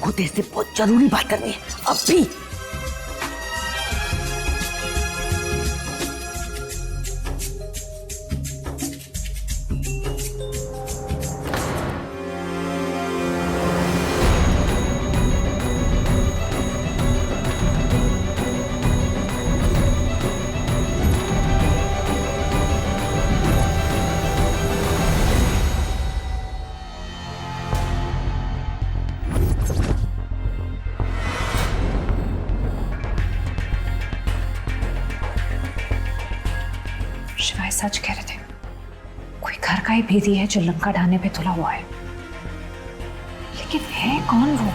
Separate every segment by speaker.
Speaker 1: को तेरे से बहुत जरूरी बात करनी है अभी।
Speaker 2: शिवाय सच कह रहे थे, कोई घर का ही भेदी है जो लंका ढाने पे तुला हुआ है। लेकिन है कौन वो?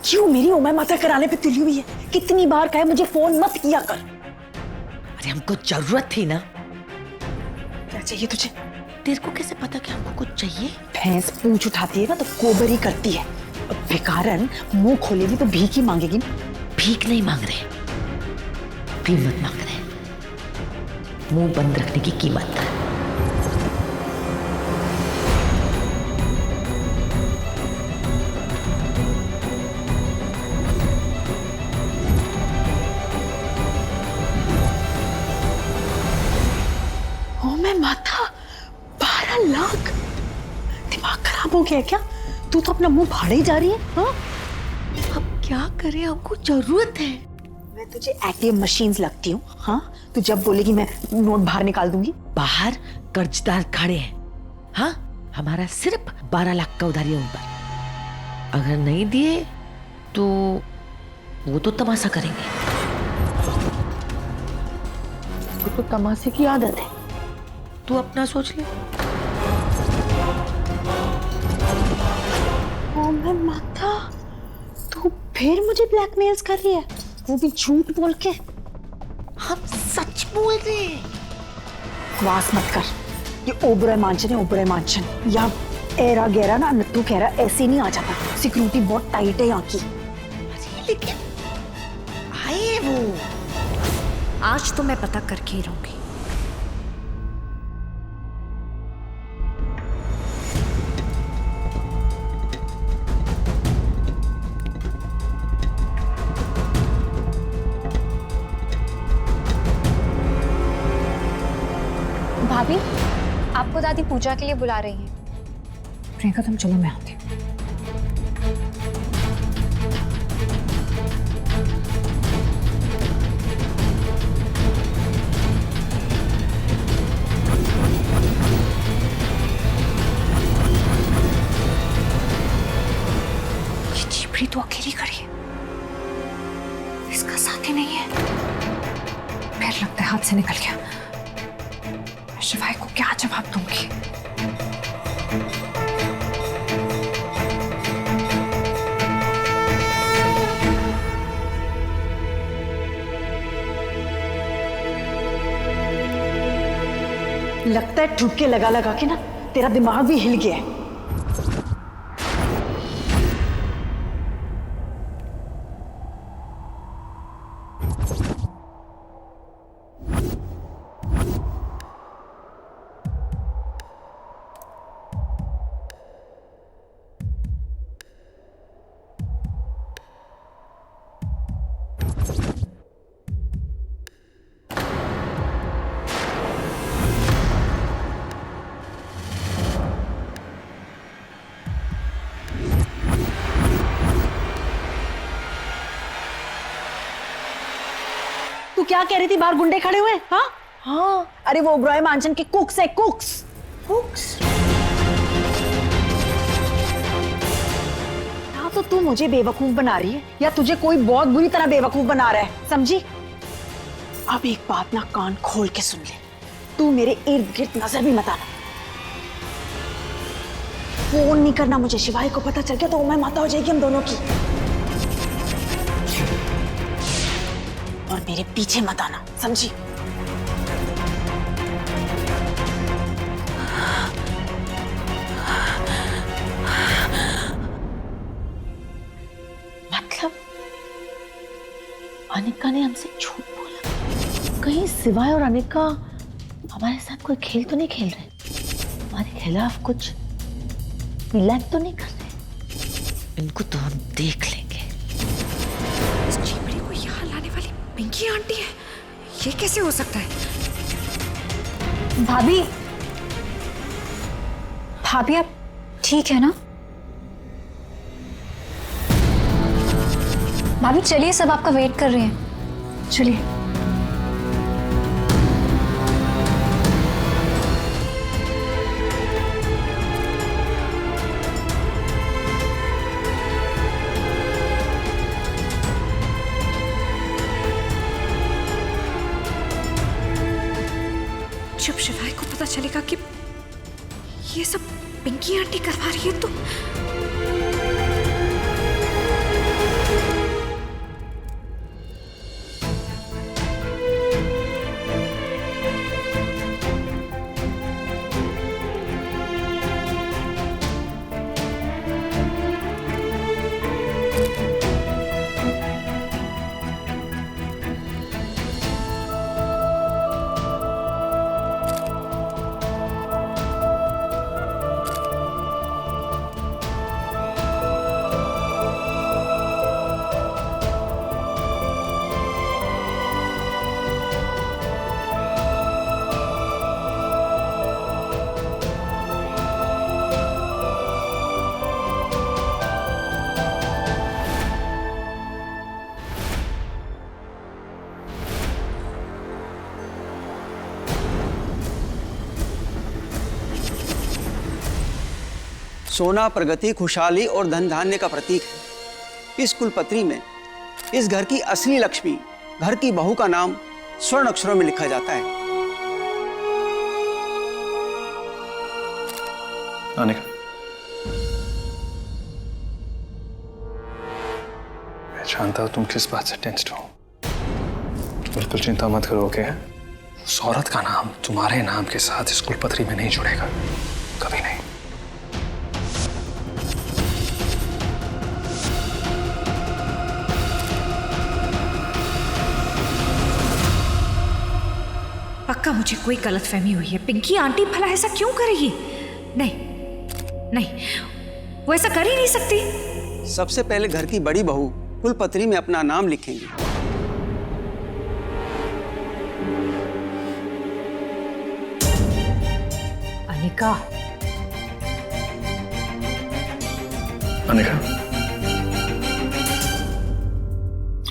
Speaker 1: क्यों मेरी उमा माता कराने पे तुली हुई है? कितनी बार कहे मुझे फोन मत किया कर। अरे हमको जरूरत थी ना। क्या चाहिए तुझे? तेरे को कैसे पता कि हमको कुछ चाहिए? भैंस पूंछ उठाती है ना तो गोबर ही करती है। अब बेकारन मुंह खोलेगी तो भीख ही मांगेगी ना। भीख नहीं मांग रहे, कीमत मांग रहे। मुंह बंद रखने की कीमत। ओ मैं माता, 12 लाख! दिमाग खराब हो गया क्या? तू तो अपना मुंह फाड़े ही जा रही है। हाँ? अब क्या करें, हमको जरूरत है। मैं तुझे एटीएम मशीन्स लगती हूँ। हाँ, तू जब बोलेगी मैं नोट बाहर निकाल दूंगी। बाहर कर्जदार खड़े हैं। हाँ, हमारा सिर्फ 12 लाख का उधारी है उन पर। अगर नहीं दिए तो वो तो तमाशा करेंगे। तो तमाशे की आदत है। तू अपना सोच ले। ओ मैं माता, तू फिर मुझे ब्लैकमेल्स कर रही है, वो भी झूठ बोल के। हम सच बोल रहे हैं। बकवास मत कर। ये ओबराय मानचन है, ओबराय मानचन। या एरा गहरा ना नत्थू कह रहा ऐसे नहीं आ जाता। सिक्योरिटी बहुत टाइट है यहाँ की। अरे लेकिन आए वो।
Speaker 2: आज तो मैं पता करके ही रहूंगी।
Speaker 3: भाभी, आपको दादी पूजा के लिए बुला रही हैं।
Speaker 2: प्रियंका तुम चलो, मैं आती हूँ। ये चिपड़ी तो अकेली खड़ी है, इसका साथी नहीं है। फिर लगता है हाथ से निकल गया। शिवाय को क्या जवाब दूंगी?
Speaker 1: लगता है ठुक्के लगा लगा के ना तेरा दिमाग भी हिल गया है। तू क्या कह रही थी? बाहर गुंडे खड़े हुए? हाँ हाँ, अरे वो ओबराय मानचन के कुक्स है। कुक्स कुक्स। या तो तू मुझे बेवकूफ बना रही है या तुझे कोई बहुत बुरी तरह बेवकूफ बना रहा है, समझी? अब एक बात ना कान खोल के सुन ले, तू मेरे इर्द गिर्द नजर भी मत आना। फोन नहीं करना मुझे। शिवाय को पता चल गया तो मैं माता हो जाएगी हम दोनों की। और मेरे पीछे मत आना, समझी? मतलब अनिका ने हमसे झूठ बोला? कहीं शिवाय और अनिका हमारे साथ कोई खेल तो नहीं खेल रहे? हमारे खिलाफ कुछ प्लान तो नहीं कर रहे? इनको तो हम देख लेंगे।
Speaker 2: इस चिमड़ी को यहाँ लाने वाली पिंकी आंटी है, ये कैसे हो सकता है?
Speaker 3: भाभी, भाभी आप ठीक है ना? भाभी चलिए, सब आपका वेट कर रहे हैं, चलिए।
Speaker 2: जब शिवाय को पता चलेगा कि ये सब पिंकी आंटी करवा रही है तो
Speaker 4: सोना प्रगति, खुशहाली और धन धान्य का प्रतीक है। इस कुलपत्री में इस घर की असली लक्ष्मी, घर की बहू का नाम स्वर्ण अक्षरों में लिखा जाता है।
Speaker 5: अनिका, मैं जानता हूं तुम किस बात से टेंस्ड हो। बिल्कुल चिंता मत करो, ओके? उस औरत का नाम तुम्हारे नाम के साथ इस कुलपत्री में नहीं जुड़ेगा, कभी नहीं।
Speaker 2: पक्का मुझे कोई गलतफहमी हुई है। पिंकी आंटी भला ऐसा क्यों करेगी? नहीं नहीं, वो ऐसा कर ही नहीं सकती।
Speaker 4: सबसे पहले घर की बड़ी बहू कुलपत्री में अपना नाम लिखेंगी।
Speaker 2: अनिका,
Speaker 5: अनिका,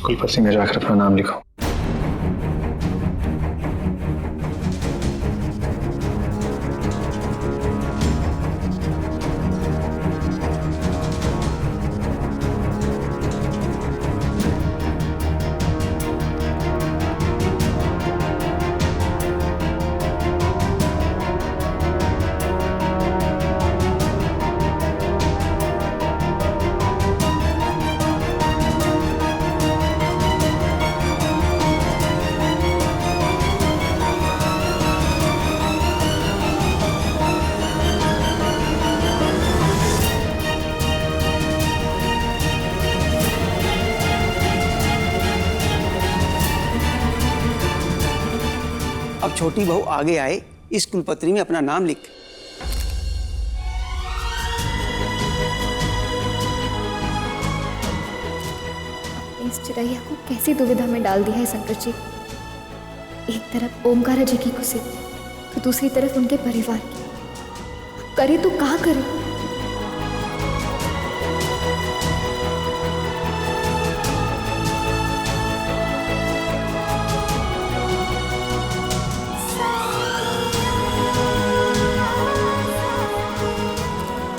Speaker 5: कुलपत्री में जाकर अपना नाम लिखो।
Speaker 4: अब छोटी बहू आगे आए, इस कुलपत्री में अपना नाम लिख।
Speaker 6: इस चिरैया को कैसी दुविधा में डाल दिया है शंकर जी। एक तरफ ओमकारा जी की खुशी तो दूसरी तरफ उनके परिवार की। करे तो कहाँ करे?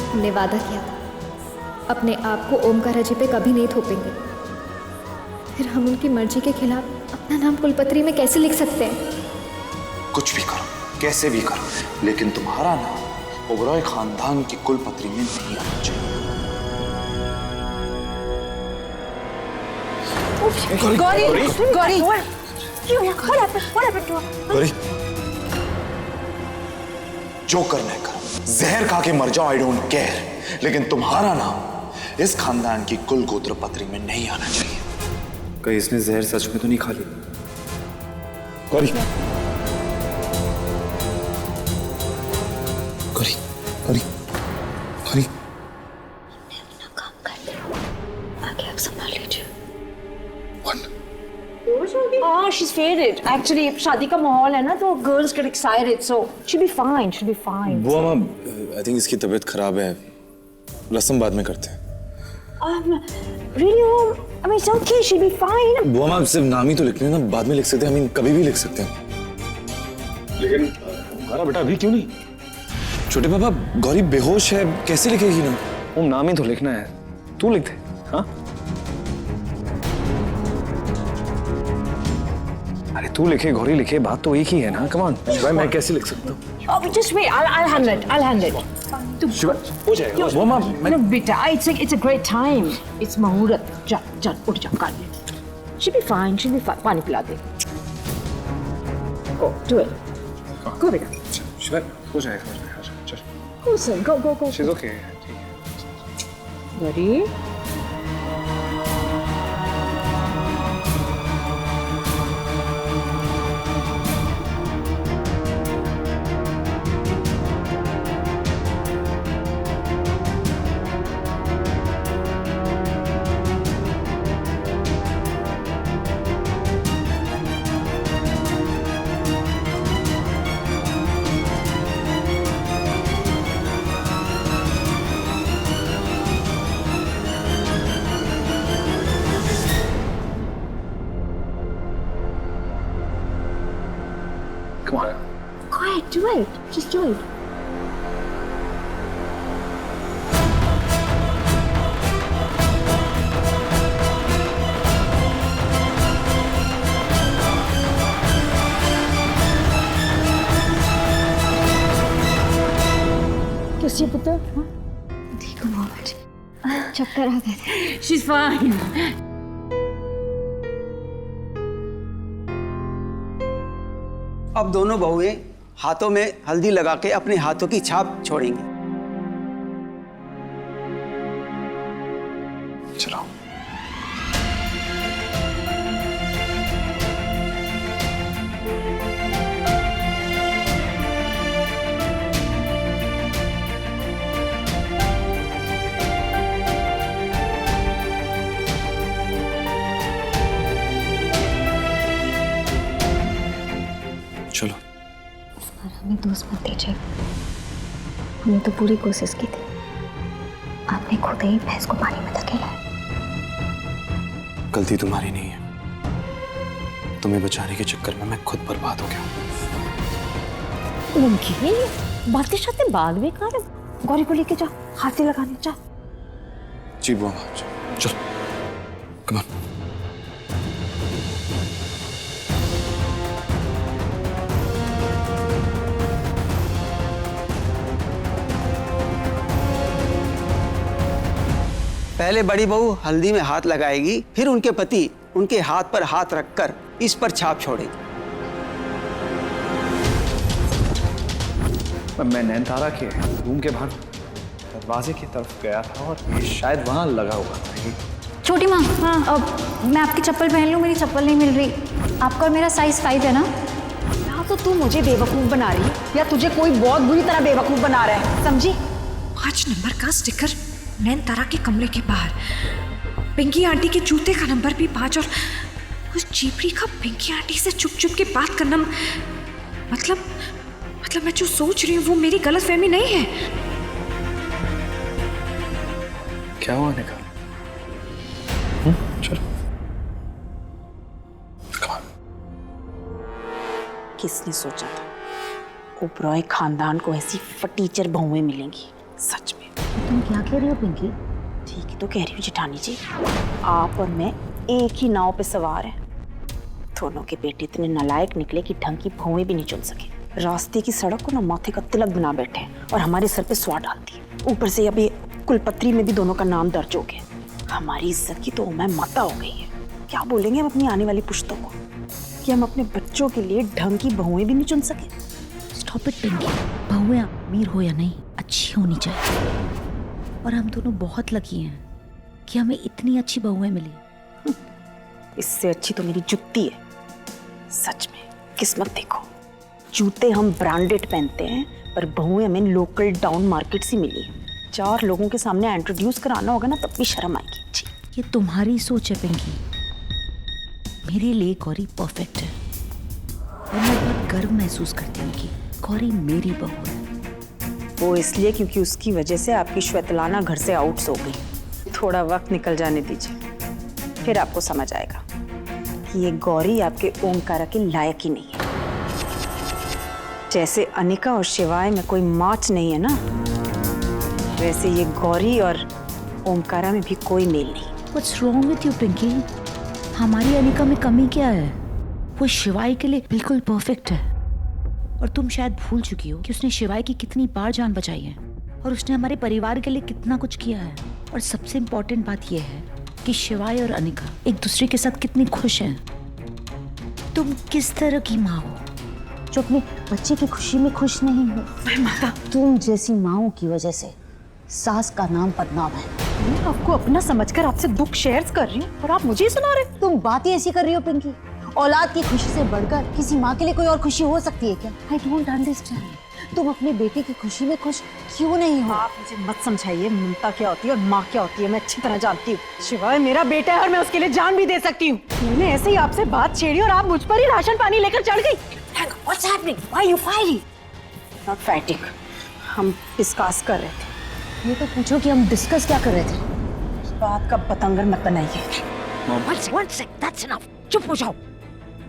Speaker 6: हमने वादा किया था अपने आप को ओमकारा जी पे कभी नहीं थोपेंगे। फिर हम उनकी मर्जी के खिलाफ अपना नाम कुलपत्री में कैसे लिख सकते हैं?
Speaker 7: कुछ भी करो, कैसे भी करो, लेकिन तुम्हारा नाम ओबरॉय खानदान की कुलपत्री में नहीं आना चाहिए। गौरी, जो करना है करो, जहर खा के मर जाओ, आई डोंट केयर, लेकिन तुम्हारा नाम इस खानदान की कुल गोत्र पत्री में नहीं आना चाहिए।
Speaker 8: कहीं इसने जहर सच में तो नहीं खा ली?
Speaker 7: गौरी, गौरी, हरी हरी
Speaker 6: अपना काम कर लो, आगे आप संभाल लीजिए।
Speaker 2: Oh, she's faded. Actually, शादी का माहौल है ना तो girls get excited, so she'll be fine. She'll be fine.
Speaker 7: बुआ माँ, आई थिंक इसकी तबीयत खराब है, रस्म बाद में करते हैं।
Speaker 2: Really, I mean, it's okay. She'll be fine.
Speaker 7: बुआ माँ सिर्फ नाम ही तो लिखते हैं ना, बाद में लिख सकते हैं, I mean, कभी भी लिख सकते हैं। लेकिन हमारा बेटा अभी क्यों नहीं? छोटे पापा, गौरी बेहोश है, कैसे लिखेगी ना?
Speaker 5: वो नाम ही तो लिखना है, तू लिख दे। हाँ, अरे तू लिखे गौरी लिखे, बात तो एक ही है ना। कम ऑन भाई, मैं कैसे लिख सकता हूँ?
Speaker 2: Oh, just wait. I'll handle it. I'll handle it.
Speaker 5: Shiva, हो जाएगा। बुआ माँ,
Speaker 2: No, beta, it's a great time. It's Mahurat. Chal, उठ जा, कर ले. She'll be fine. She'll be fine. पानी पिला दे. Go, do it. Go, beta.
Speaker 5: Shiva, हो जाएगा। चल,
Speaker 2: Go, son. Go.
Speaker 5: she's okay। ठीक है।
Speaker 2: Ready?
Speaker 5: Come on।
Speaker 2: Quiet, do it. Just do it. कैसी है पुत्र? हाँ?
Speaker 6: ठीक हूँ मामा जी, चक्कर आ गए थे।
Speaker 2: She's fine.
Speaker 4: अब दोनों बहुएं हाथों में हल्दी लगा के अपने हाथों की छाप छोड़ेंगे।
Speaker 5: चलो।
Speaker 7: चलो।
Speaker 6: पर हमें दोस्त मत दीजिए, हमने तो पूरी कोशिश की थी, आपने खुद ही भैंस को पानी में धकेला है।
Speaker 7: गलती तुम्हारी नहीं है, तुम्हें बचाने के चक्कर में मैं खुद बर्बाद हो गया।
Speaker 2: उनकी बातें शातें बाद में कर, गौरी को लेके जा, हाथ से लगाने जा।
Speaker 7: जी बुआ माँ, चलो कम ऑन।
Speaker 4: पहले बड़ी बहू हल्दी में हाथ लगाएगी, फिर उनके पति उनके हाथ पर हाथ रखकर इस पर छाप छोड़ेगी।
Speaker 5: मैं नैनतारा के रूम के बाहर दरवाजे की तरफ गया था और ये शायद वहाँ लगा हुआ था। ये
Speaker 3: छोटी माँ, हाँ, अब मैं आपकी चप्पल पहन लूँ, मेरी चप्पल नहीं मिल रही। आपका और मेरा साइज 5 है ना?
Speaker 2: या तो तू मुझे बेवकूफ बना रही है या तुझे कोई बहुत बुरी तरह बेवकूफ बना रहा है, समझी? 5 नंबर का स्टिकर नैनतारा के कमरे के बाहर, पिंकी आंटी के जूते का नंबर भी 5, और उस चीपड़ी का पिंकी आंटी से चुप चुप के बात करना, मतलब मैं जो सोच रही हूँ वो मेरी गलतफहमी नहीं है।
Speaker 5: क्या हुआ निकाल? चलो।
Speaker 1: किसने सोचा था ओबरॉय खानदान को ऐसी फटीचर बहुएं मिलेंगी? सच में
Speaker 2: तुम क्या कह रही हो पिंकी?
Speaker 1: ठीक ही तो कह रही हूँ जेठानी जी, आप और मैं एक ही नाव पे सवार हैं। दोनों के बेटे इतने नालायक निकले कि ढंग की बहुएं भी नहीं चुन सके। रास्ते की सड़क को ना माथे का तिलक बना बैठे और हमारे सर पे स्वाद डालती है। ऊपर से अभी कुलपत्री में भी दोनों का नाम दर्ज हो गया। हमारी इज्जत की तो मैं माता हो गई है। क्या बोलेंगे हम अपनी आने वाली पुश्तों को कि हम अपने बच्चों के लिए ढंग की बहुएं भी नहीं चुन सके?
Speaker 9: स्टॉप इट पिंकी, बहुएं अमीर हो या नहीं, अच्छी होनी चाहिए। और हम दोनों बहुत लकी हैं कि हमें इतनी अच्छी बहुएं मिली।
Speaker 1: इससे अच्छी तो मेरी जुत्ती है। सच में किस्मत देखो, जूते हम ब्रांडेड पहनते हैं पर बहुएं हमें लोकल टाउन मार्केट से मिली है। 4 लोगों के सामने इंट्रोड्यूस कराना होगा ना, तब भी शर्म आएगी। जी
Speaker 9: ये तुम्हारी सोच है पिंकी, मेरे लिए गौरी परफेक्ट है और मैं बहुत गर्व महसूस करती हूँ कि गौरी मेरी बहू है।
Speaker 1: वो इसलिए क्योंकि उसकी वजह से आपकी श्वेतलाना घर से आउट हो गई। थोड़ा वक्त निकल जाने दीजिए, फिर आपको समझ आएगा कि ये गौरी आपके ओमकारा के लायक ही नहीं है। जैसे अनिका और शिवाय में कोई मैच नहीं है ना, वैसे ये गौरी और ओमकारा में भी कोई मेल नहीं।
Speaker 9: What's wrong with you, Pinky? हमारी अनिका में कमी क्या है? वो शिवाय के लिए बिल्कुल परफेक्ट है। और तुम शायद भूल चुकी हो कि उसने शिवाय की कितनी बार जान बचाई है और उसने हमारे परिवार के लिए कितना कुछ किया है। और सबसे इम्पोर्टेंट बात यह है कि शिवाय और अनिका एक दूसरे के साथ कितनी खुश हैं। तुम किस तरह की माँ हो जो अपने बच्चे की खुशी में खुश नहीं हो?
Speaker 1: माता,
Speaker 9: तुम जैसी माँओं की वजह से सास का नाम बदनाम है।
Speaker 1: मैं आपको अपना समझकर आपसे दुख शेयर कर रही हूँ और आप मुझे ही सुना रहे।
Speaker 9: तुम बातें ऐसी कर रही हो पिंकी। औलाद की खुशी से बढ़कर किसी माँ के लिए कोई और खुशी हो सकती है क्या? I don't understand. तुम अपने बेटे की खुशी में खुश क्यों नहीं हो?
Speaker 1: आप मुझे मत समझाइए ममता क्या होती है और माँ क्या होती है, मैं अच्छी तरह जानती हूँ। शिवाय मेरा बेटा है और मैं उसके लिए जान भी दे सकती हूँ। मैंने ऐसे ही आपसे बात छेड़ी और आप मुझ पर ही राशन पानी लेकर चढ़ गई।
Speaker 9: What's happening? Why are you fighting?
Speaker 1: Not fighting. हम डिस्कस कर रहे थे।
Speaker 9: ये तो पूछो कि हम डिस्कस क्या कर रहे थे।
Speaker 1: इस बात का बतंगर मत बनाइए।
Speaker 9: One sec, that's enough. चुप हो जाओ।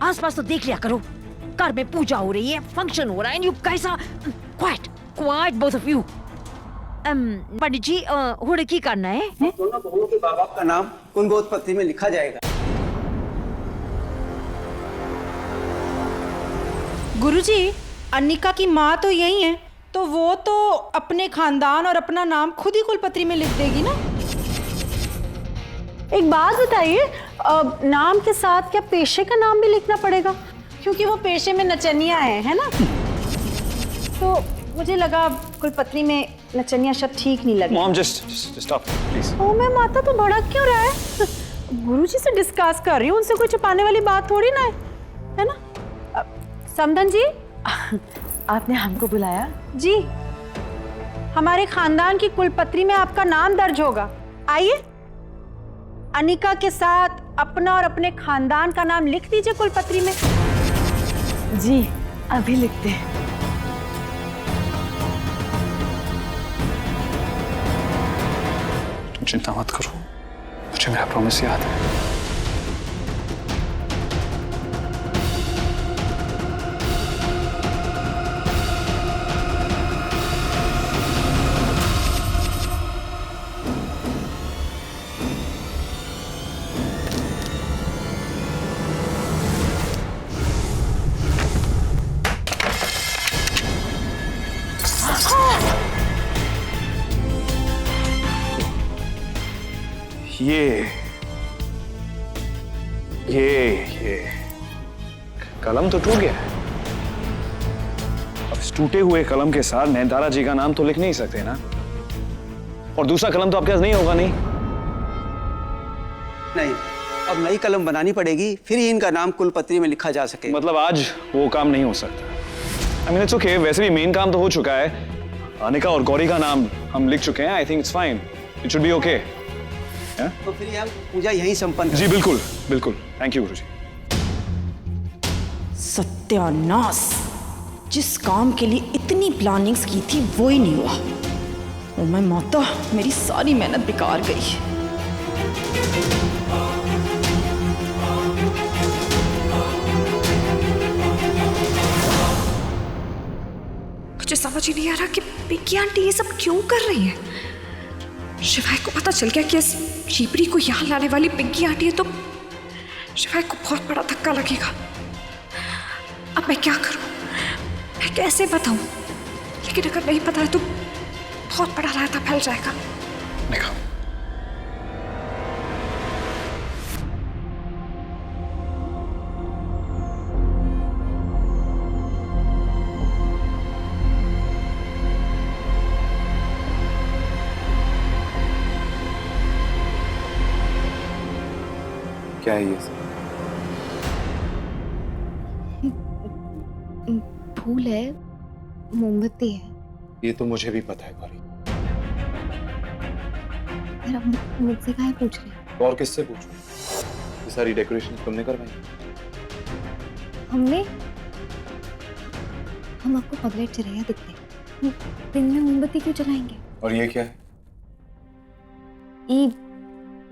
Speaker 9: आसपास तो देख लिया करो। घर में पूजा हो रही है, फंक्शन हो रहा है, and you guys are quiet, both of you. पंडित जी, हुड़ की करना है?
Speaker 4: दोनों बहुओं के बाप का नाम कुलगोत्र पत्री में लिखा जाएगा।
Speaker 10: गुरुजी, अनिका की माँ तो यही है, तो वो तो अपने खानदान और अपना नाम खुद ही कुलपत्री में लिख देगी ना।
Speaker 1: एक बात बताइए, नाम के साथ क्या पेशे का नाम भी लिखना पड़ेगा? क्योंकि वो पेशे में नचनिया है ना? तो मुझे लगा कुलपत्री में नचनिया शब्द ठीक नहीं लगा।
Speaker 5: Mom, just stop, please.
Speaker 1: ओ मैं माता तो भड़क क्यों रहा है? गुरुजी से डिस्कस कर रही हूँ, उनसे कोई छुपाने वाली बात थोड़ी ना है ना? समधन जी, आपने हमको बुलाया? जी, हमारे खानदान की कुलपत्री में आपका नाम दर्ज होगा। आइए, अनिका के साथ अपना और अपने खानदान का नाम लिख दीजिए कुलपत्री में। जी, अभी लिखते हैं।
Speaker 5: तुम चिंता मत करो, मुझे मेरा प्रॉमिस याद है। ये कलम तो टूट गया है। अब इस टूटे हुए कलम के साथ नैनतारा जी का नाम तो लिख नहीं सकते ना। और दूसरा कलम तो आपके पास नहीं होगा।
Speaker 4: नहीं, अब नई कलम बनानी पड़ेगी, फिर ही इनका नाम कुलपत्री में लिखा जा सके।
Speaker 5: मतलब आज वो काम नहीं हो सकता। I mean, it's okay, वैसे भी मेन काम तो हो चुका है। अनिका और गौरी का नाम हम लिख चुके हैं। I think it's fine, it should be okay.
Speaker 4: तो फिर हम पूजा यहीं संपन्न
Speaker 5: जी बिल्कुल बिल्कुल। थैंक यू गुरुजी।
Speaker 10: सत्यानाश, जिस काम के लिए इतनी प्लानिंग्स की थी वो ही नहीं हुआ। ओ मैं माता, मेरी सारी मेहनत बेकार गई।
Speaker 2: मुझे समझ ही नहीं आ रहा कि पिंकी आंटी ये सब क्यों कर रही है। शिवाय को पता चल गया कि इस शीपरी को यहाँ लाने वाली पिंकी आंटी है तो शिवाय को बहुत बड़ा धक्का लगेगा। अब मैं क्या करूं, मैं कैसे बताऊं? लेकिन अगर नहीं पता है तो बहुत बड़ा रायता फैल जाएगा।
Speaker 5: निका
Speaker 8: क्या है ये सब?
Speaker 6: फूल है, मोमबत्ती है।
Speaker 7: ये तो मुझे भी पता है गौरी।
Speaker 6: फिर अब मुझसे काहे पूछ रहे हैं?
Speaker 7: और किससे पूछूं? ये सारी डेकोरेशन तुमने करवाई?
Speaker 6: हमने हम आपको पगलेट चिरैया दिखते हैं। हम दिन में मोमबत्ती क्यों जलाएंगे?
Speaker 7: और ये क्या है?
Speaker 6: ई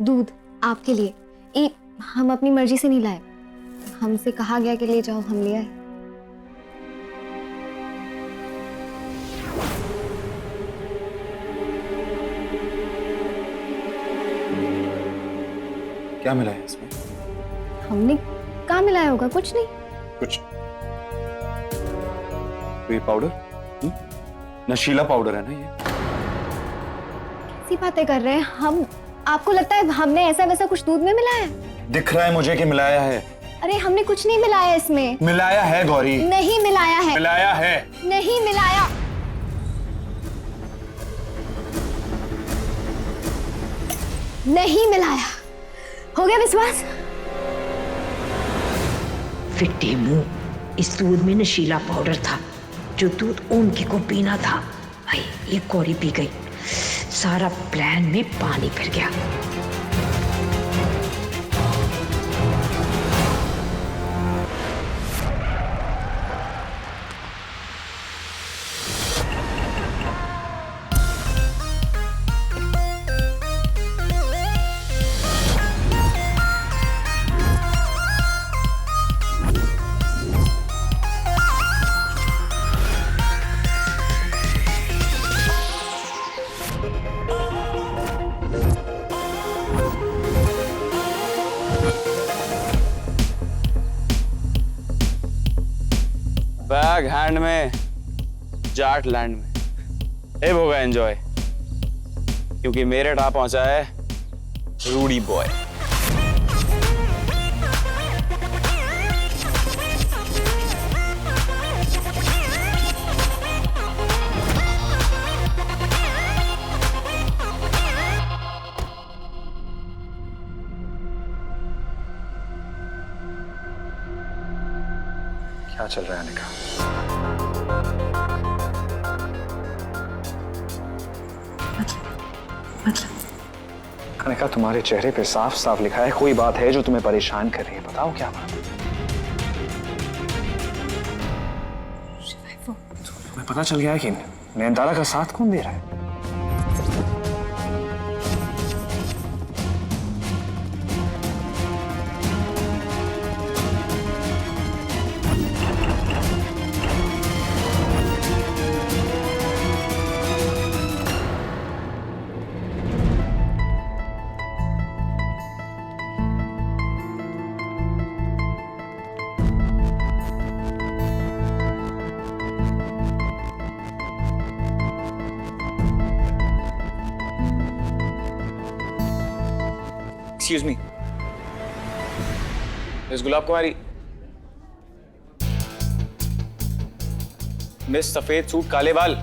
Speaker 6: दूध आपके लिए। ई हम अपनी मर्जी से नहीं लाए, हमसे कहा गया कि ले जाओ, हम ले आए।
Speaker 7: क्या मिला है इसमें?
Speaker 6: हमने कहाँ मिलाया होगा? कुछ नहीं।
Speaker 7: कुछ तो ये पाउडर नशीला पाउडर है ना ये?
Speaker 6: कैसी बातें कर रहे हैं हम? आपको लगता है हमने ऐसा वैसा कुछ दूध में मिलाया है?
Speaker 7: दिख रहा है मुझे कि मिलाया है।
Speaker 6: अरे हमने कुछ नहीं मिलाया इसमें।
Speaker 7: मिलाया है गौरी।
Speaker 6: नहीं मिलाया है।
Speaker 7: मिलाया है।
Speaker 6: नहीं मिलाया। नहीं मिलाया। हो गया विश्वास?
Speaker 9: फिट्टी मुंह, इस दूध में नशीला पाउडर था। जो दूध ओमके को पीना था, भाई ये गौरी पी गई। सारा प्लान में पानी फिर गया।
Speaker 11: बैग हैंड में, जाट लैंड में। ए होगा एंजॉय, क्योंकि मेरे टाप पहुंचा है रूडी बॉय।
Speaker 5: क्या चल रहा है अनिका? अनिका, तुम्हारे चेहरे पे साफ साफ लिखा है कोई बात है जो तुम्हें परेशान कर रही है। बताओ क्या बात है? तुम्हें पता चल गया है कि नयनतारा का साथ कौन दे रहा है?
Speaker 11: एक्सक्यूज मी, मिस गुलाब कुमारी। मिस सफेद सूट काले बाल।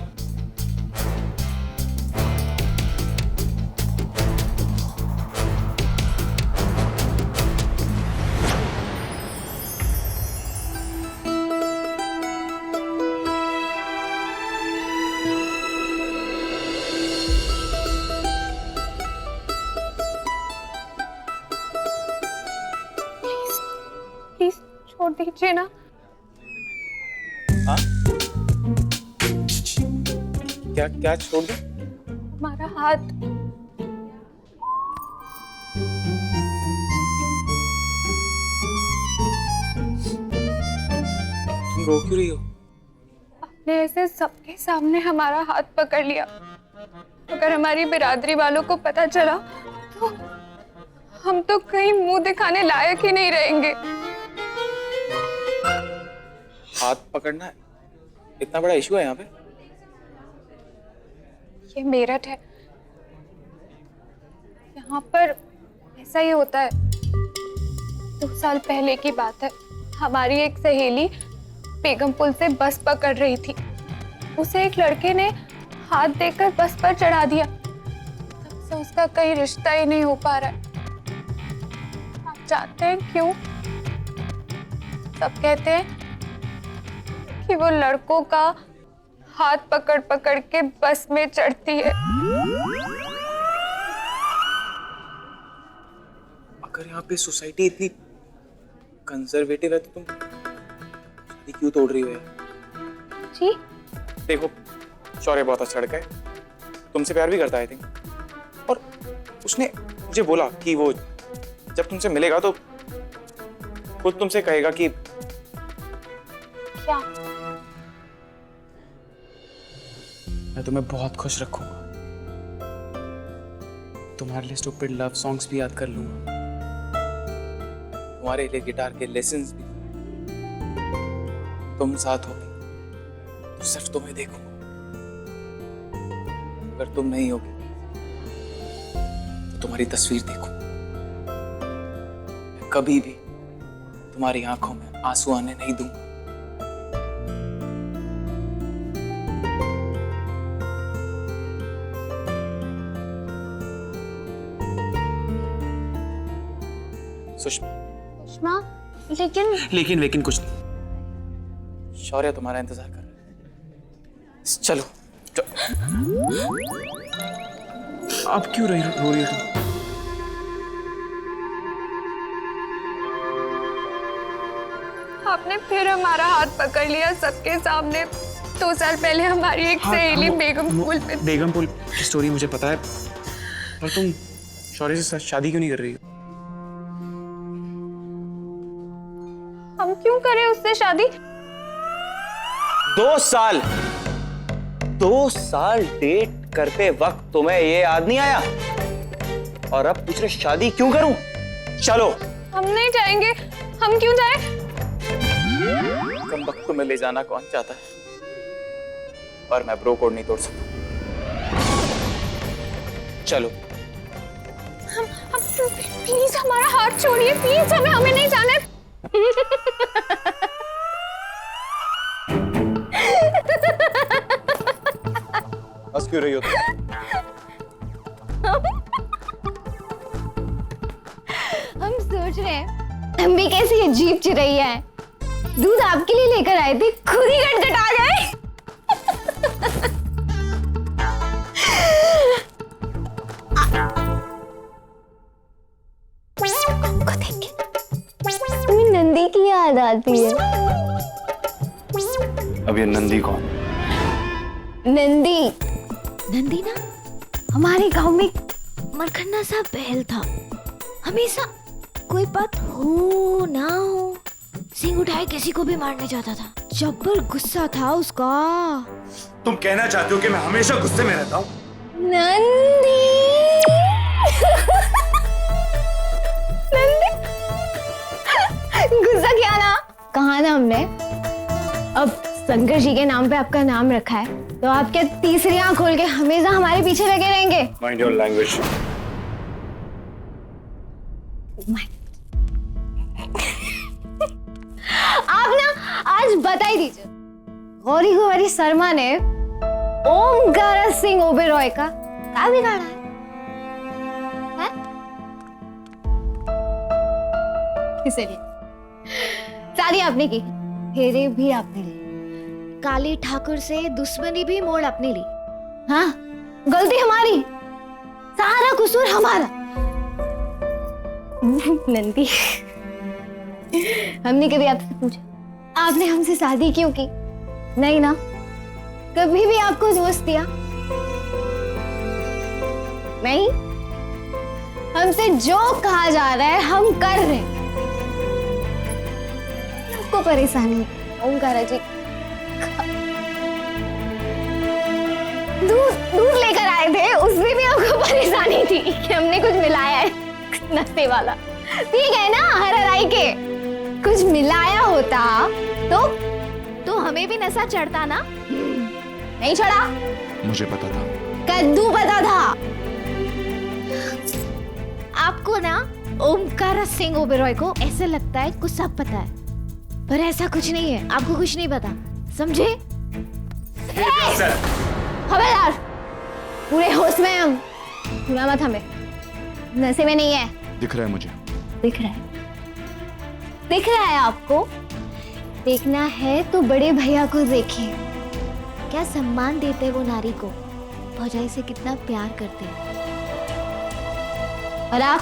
Speaker 6: छोड़ दीजिए ना।
Speaker 11: हाँ? क्या क्या छोड़ दे?
Speaker 6: हमारा हाथ।
Speaker 11: तुम रो क्यों रही हो?
Speaker 6: आपने ऐसे सबके सामने हमारा हाथ पकड़ लिया। अगर हमारी बिरादरी वालों को पता चला तो हम तो कहीं मुंह दिखाने लायक ही नहीं रहेंगे।
Speaker 11: हाथ पकड़ना इतना बड़ा इशू है यहाँ पे?
Speaker 6: ये मेरठ है, यहाँ पर ऐसा ही होता है। 2 साल पहले की बात है, हमारी एक सहेली बेगम पुल से बस पकड़ रही थी। उसे एक लड़के ने हाथ देकर बस पर चढ़ा दिया। तब से उसका कहीं रिश्ता ही नहीं हो पा रहा है। आप जानते हैं क्यों? सब कहते हैं कि वो लड़कों का हाथ पकड़ पकड़ के बस में चढ़ती है।
Speaker 11: अगर यहाँ पे सोसाइटी इतनी कंजर्वेटिव है तो तुम शादी क्यों तोड़ रही हो यार?
Speaker 6: जी
Speaker 11: देखो, शौर्य बहुत अच्छा लड़का है, तुमसे प्यार भी करता है आई थिंक, और उसने मुझे बोला कि वो जब तुमसे मिलेगा तो खुद तुमसे कहेगा कि
Speaker 6: क्या?
Speaker 11: मैं तुम्हें बहुत खुश रखूंगा, तुम्हारे लिए स्टूपिड लव सॉन्ग्स भी याद कर लूंगा, तुम्हारे लिए गिटार के लेसन्स भी। तुम साथ होगी तो सिर्फ तुम्हें देखूंगा, अगर तुम नहीं होगी तो तुम्हारी तस्वीर देखूंगा। मैं कभी भी तुम्हारी आंखों में आंसू आने नहीं दूंगा। सुषमा,
Speaker 6: सुषमा,
Speaker 11: लेकिन कुछ नहीं। शौर्य तुम्हारा इंतजार कर रहा है। चलो, अब क्यों रो रही हो तुम?
Speaker 6: आपने फिर हमारा हाथ पकड़ लिया सबके सामने। 2 साल पहले हमारी एक सहेली बेगमपुल पे।
Speaker 11: बेगमपुल की स्टोरी मुझे पता है, पर तुम शौर्य से शादी क्यों नहीं कर रही हो?
Speaker 6: हम क्यों करें उससे शादी?
Speaker 11: 2 साल डेट करते वक्त तुम्हें ये याद नहीं आया, और अब पूछ रहे शादी क्यों करूं? चलो।
Speaker 6: हम नहीं जाएंगे। हम क्यों जाएं?
Speaker 11: कम वक्त में ले जाना कौन चाहता है, पर मैं ब्रो कोड नहीं तोड़ सकता। चलो।
Speaker 6: हम प्लीज हमारा हाथ छोड़िए, प्लीज। हमें नहीं जाना।
Speaker 7: हंस क्यों रही हो तुम?
Speaker 6: हम सोच रहे हैं हम भी कैसी अजीब चिड़ैया है, दूध आपके लिए लेकर आए थे, खुद ही गटगटा गए। हमको देख के तुम्हें नंदी की याद आती है।
Speaker 8: अब ये नंदी कौन?
Speaker 3: नंदी ना हमारे गांव में मरखन्ना सा बैल था, हमेशा कोई बात हो ना हो सिंग उठाए किसी को भी मारने जाता था। जब्बर गुस्सा था उसका।
Speaker 8: तुम कहना चाहते हो कि मैं हमेशा गुस्से में रहता हूँ?
Speaker 6: नंदी नंदी गुस्सा किया ना, कहा ना हमने। अब शंकर जी के नाम पे आपका नाम रखा है, तो आप क्या तीसरी आंख खोल के हमेशा हमारे पीछे लगे रहेंगे?
Speaker 8: Mind your language.
Speaker 6: आप ना आज बता ही दीजिए, गौरी कुंवरी शर्मा ने ओमकार सिंह ओबेरॉय का क्या बिगाड़ा है? इसलिए शादी आपने की, फेरे भी आपने ली,
Speaker 3: काली ठाकुर से दुश्मनी भी मोड़ अपनी ली।
Speaker 6: हाँ, गलती हमारी, सारा कसूर हमारा। नंदी, हमने कभी आपसे पूछा आपने हमसे शादी क्यों की? नहीं ना, कभी भी आपको दोष दिया नहीं। हमसे जो कहा जा रहा है हम कर रहे हैं। आपको परेशानी ओमकारा जी, दूध लेकर आए थे, उसमें भी आपको परेशानी थी कि हमने कुछ मिलाया है नशे वाला। ठीक है ना, हर हराई के कुछ मिलाया होता तो हमें भी नशा चढ़ता ना। नहीं चढ़ा।
Speaker 7: मुझे पता था,
Speaker 6: कद्दू पता था
Speaker 3: आपको ना। ओमकार सिंह ओबेरॉय को ऐसे लगता है कुछ सब पता है, पर ऐसा कुछ नहीं है। आपको कुछ नहीं पता, समझे?
Speaker 6: खबरदार, पूरे होश में हम। सुना मत हमें, नशे में नहीं है।
Speaker 7: दिख रहा है मुझे।
Speaker 6: दिख रहा है, दिख रहा है आपको। देखना है तो बड़े भैया को देखिए,
Speaker 3: क्या सम्मान देते हैं वो नारी को, भौजाई से कितना प्यार करते हैं। और आप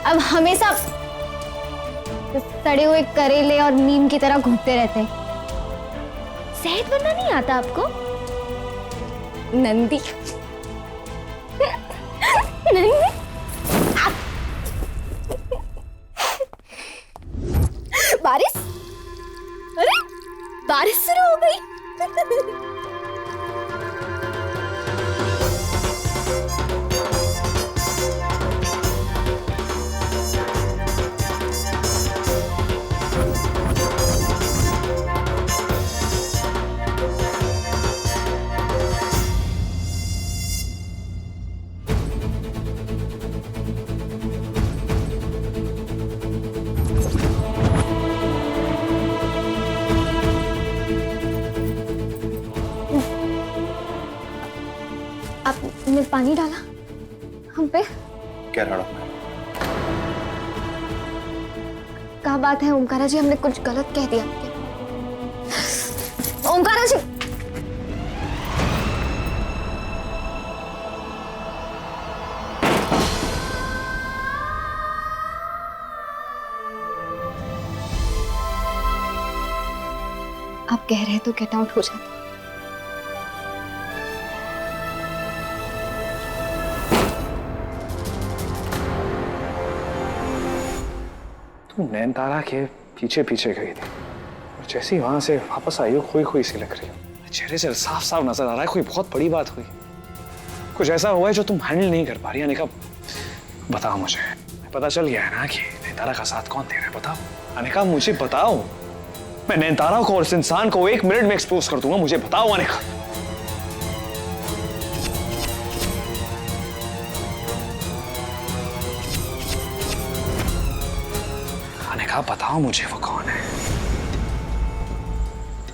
Speaker 3: अब हमेशा सड़े हुए करेले और नीम की तरह घूमते रहते हैं। सेहत बनना नहीं आता आपको? नंदी नंदी बारिश, अरे बारिश शुरू हो गई। आपने पानी डाला हम पे?
Speaker 5: क्या डाला?
Speaker 3: क्या बात है ओमकारा जी, हमने कुछ गलत कह दिया? ओमकारा जी, आप कह रहे तो गेट आउट हो जाता।
Speaker 5: तुम नैनतारा के पीछे पीछे गई थी और जैसे ही वहां से वापस आई हो खोई खोई सी लग रही हो। चेहरे से साफ साफ नजर आ रहा है कोई बहुत बड़ी बात हुई, कुछ ऐसा हुआ है जो तुम हैंडल नहीं कर पा रही। अनिका बताओ मुझे, पता चल गया है ना कि नैनतारा का साथ कौन दे रहा है, बताओ अनिका मुझे बताओ। मैं नैनतारा को और इस इंसान को 1 मिनट में एक्सपोज कर दूंगा, मुझे बताओ अनिका। अनिका बताओ मुझे वो कौन है।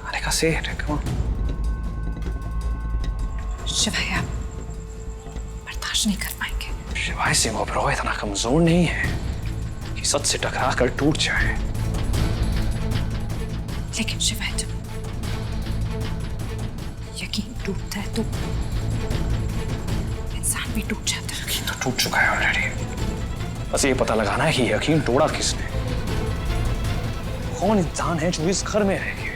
Speaker 5: अनिका से कौन?
Speaker 2: शिवाय आप बर्दाश्त नहीं कर पाएंगे।
Speaker 5: शिवाय सिंह ओबरॉय इतना कमजोर नहीं है कि सच से टकरा कर टूट जाए।
Speaker 2: लेकिन शिवाय जब यकीन टूटता है तो इंसान भी टूट जाता है।
Speaker 5: यकीन तो टूट चुका है ऑलरेडी, बस ये पता लगाना है कि यकीन तोड़ा किसने। कौन इंसान है जो इस घर में रह के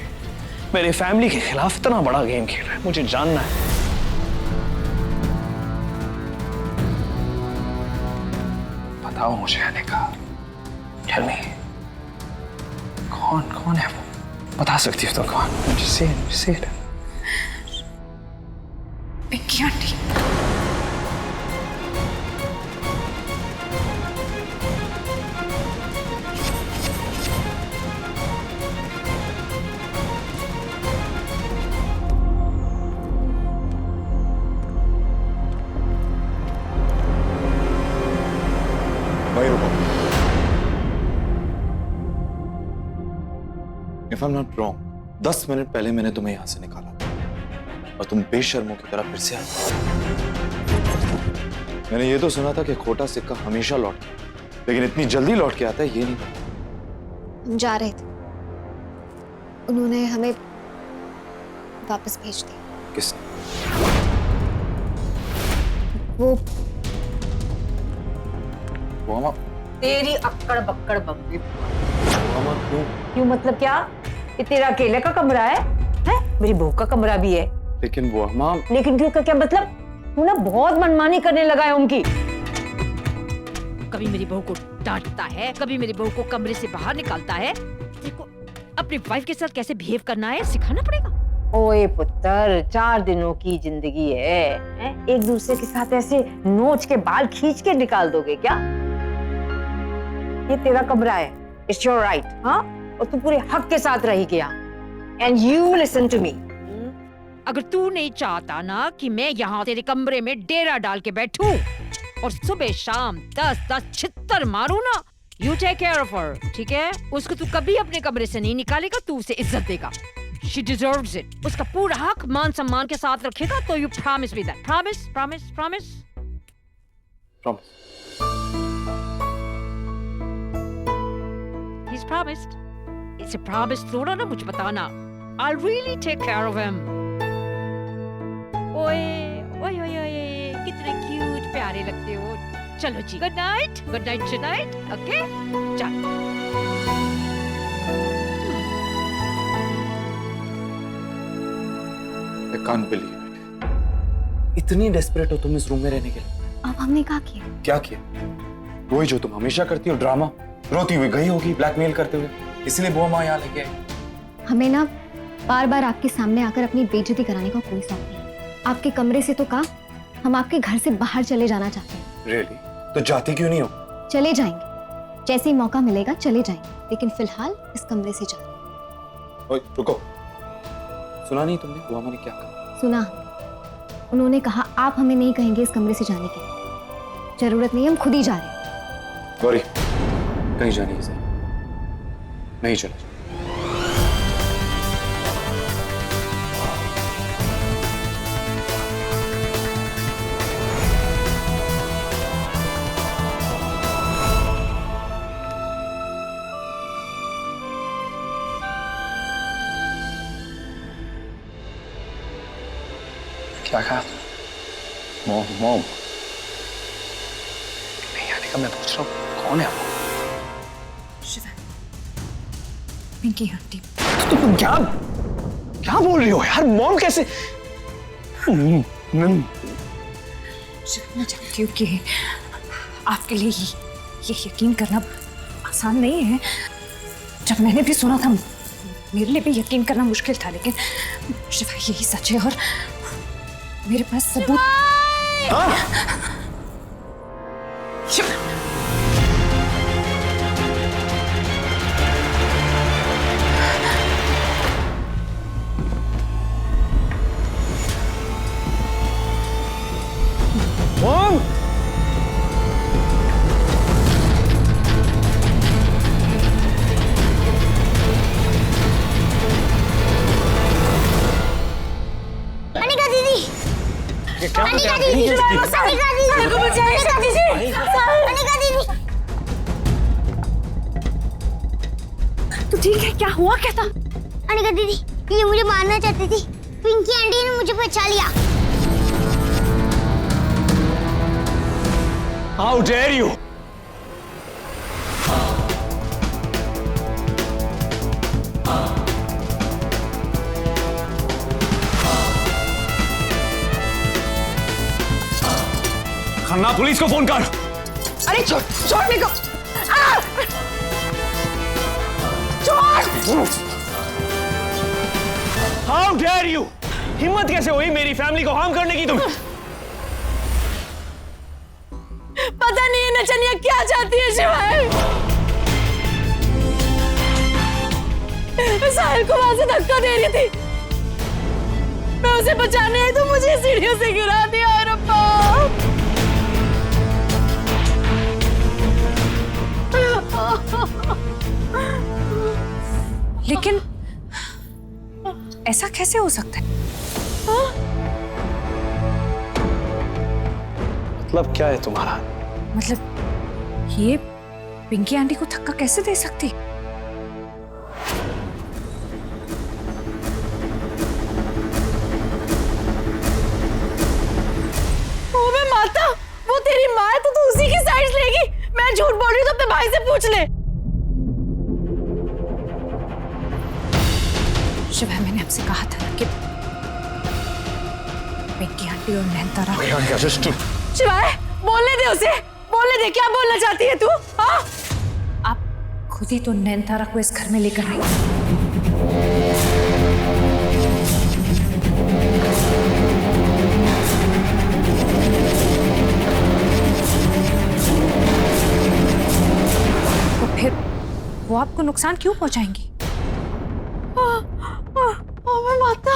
Speaker 5: मेरे फैमिली के खिलाफ इतना बड़ा गेम खेल रहा है, मुझे जानना है। बताओ मुझे अनिका, टेल मी कौन है वो? बता सकती हो तो कौन? मुझे से
Speaker 2: पिंकी आंटी।
Speaker 7: भाई रुको, If I'm not wrong, 10 minute पहले मैंने तुम्हें यहां से निकाला और तुम बेशर्मों की तरह फिर से आए। मैंने ये तो सुना था कि खोटा सिक्का हमेशा लौटता है, लेकिन इतनी जल्दी लौट के आता है ये नहीं पता।
Speaker 3: हम जा रहे थे, उन्होंने हमें वापस भेज दिया।
Speaker 7: किसने?
Speaker 3: वो
Speaker 7: मामा।
Speaker 9: तेरी अक्कड़ बक्कड़ बम्बी।
Speaker 7: मामा क्यों?
Speaker 9: क्यों मतलब क्या? ये तेरा अकेले का कमरा है? मेरी बहू का कमरा भी है।
Speaker 7: लेकिन वो माम।
Speaker 9: लेकिन क्यों का क्या मतलब? तू ना बहुत मनमानी करने लगा है उनकी। कभी मेरी बहू को डांटता है, कभी मेरी बहू को कमरे से बाहर निकालता है। देखो अपनी वाइफ के साथ कैसे बिहेव करना है सिखाना पड़ेगा। ओए पुत्र, 4 दिनों की जिंदगी है, एक दूसरे के साथ ऐसे नोच के बाल खींच के निकाल दोगे क्या? ये तेरा कमरा है, इट्स योर राइट, हाँ? और तू पूरे हक के साथ रही गया। And you listen to me, अगर तू नहीं चाहता ना कि मैं यहाँ तेरे कमरे में डेरा डाल के बैठूं और सुबह शाम 10-10 छित्तर मारूं ना, you take care of her, ठीक है? उसको तू कभी अपने कमरे से नहीं निकालेगा, तू उसे इज्जत देगा। She deserves it. उसका पूरा हक मान सम्मान के साथ रखेगा, तो you promise me that. Promise, promise, promise.
Speaker 7: Promise.
Speaker 9: He's promised. It's a promise. थोड़ा ना मुझे बताना. I'll really take care of him.
Speaker 2: ओए ओए ओए ओए कितने क्यूट प्यारे लगते हो। चलो जी गुड नाइट नाइट ओके चलो।
Speaker 5: I can't believe it. इतनी डेस्परेट हो तुम इस रूम में रहने के लिए?
Speaker 6: अब हमने क्या किया?
Speaker 5: क्या किया? वही जो तुम हमेशा करती हो, ड्रामा। रोती हुई गई होगी ब्लैकमेल करते हुए, इसलिए बुआ माँ यहाँ लेके आई।
Speaker 6: हमें ना बार बार आपके सामने आकर अपनी बेइज्जती कराने का कोई शौक नहीं। आपके कमरे से तो कहा, हम आपके घर से बाहर चले जाना चाहते हैं।
Speaker 5: Really? तो जाती क्यों नहीं हो?
Speaker 6: चले जाएंगे, जैसे ही मौका मिलेगा चले जाएंगे, लेकिन फिलहाल इस कमरे से जाओ।
Speaker 5: ओए रुको, सुना नहीं तुमने बुआ माँ ने क्या कहा?
Speaker 6: सुना, उन्होंने कहा आप हमें नहीं कहेंगे इस कमरे से जाने के लिए, जरूरत नहीं, हम खुद ही जा रहे हैं।
Speaker 5: गौरी, कहीं जाने की जरूरत नहीं, चलो। क्या कहा? मॉम मॉम नहीं आने का मैं पूछ रहा हूँ, कौन है वो?
Speaker 2: शिवा, पिंकी आंटी।
Speaker 5: तुम क्या क्या बोल रही हो यार? मॉम कैसे?
Speaker 2: मैं चाहती हूँ कि आपके लिए ये यकीन करना आसान नहीं है। जब मैंने भी सुना था मेरे लिए भी यकीन करना मुश्किल था, लेकिन शिवा यही सच है और मेरे पास सबूत। शिवा,
Speaker 5: मॉम!
Speaker 3: अनिका दीदी, अनिका दीदी, अनिका दीदी, मेरे को बचाइए, अनिका दीदी, अनिका दीदी।
Speaker 2: तो ठीक है, क्या हुआ क्या था?
Speaker 3: अनिका दीदी, ये मुझे मारना चाहती थी, पिंकी आंटी ने मुझे बचा लिया।
Speaker 5: How dare you? Khanna, police को फोन कर।
Speaker 2: अरे छोड़ मेरे को। छोड़!
Speaker 5: How dare you? हिम्मत कैसे हुई मेरी फैमिली को हार्म करने की तुम?
Speaker 1: पता नहीं है नचनिया क्या चाहती है शिवाय। मैं साहिल को वहां से धक्का दे रही थी, मैं उसे बचाने आई तो मुझे सीढ़ियों से गिरा दिया। रब्बा,
Speaker 2: लेकिन ऐसा कैसे हो सकता है?
Speaker 5: मतलब क्या है तुम्हारा?
Speaker 2: मतलब ये पिंकी आंटी को धक्का कैसे दे सकती?
Speaker 1: ओबे माता, वो तेरी माँ है तो तू उसी की साइड लेगी। मैं झूठ बोल रही हूँ तो अपने भाई से पूछ ले।
Speaker 2: शिवा, मैंने आपसे कहा था ना कि पिंकी आंटी और नैनतारा।
Speaker 1: शिवाय, बोलने दे उसे, बोलने दे, क्या बोलना चाहती है तू? हाँ?
Speaker 2: आप खुद ही तो नैनतारा को इस घर में लेकर आई। तो फिर वो आपको नुकसान क्यों पहुंचाएंगी?
Speaker 1: माता,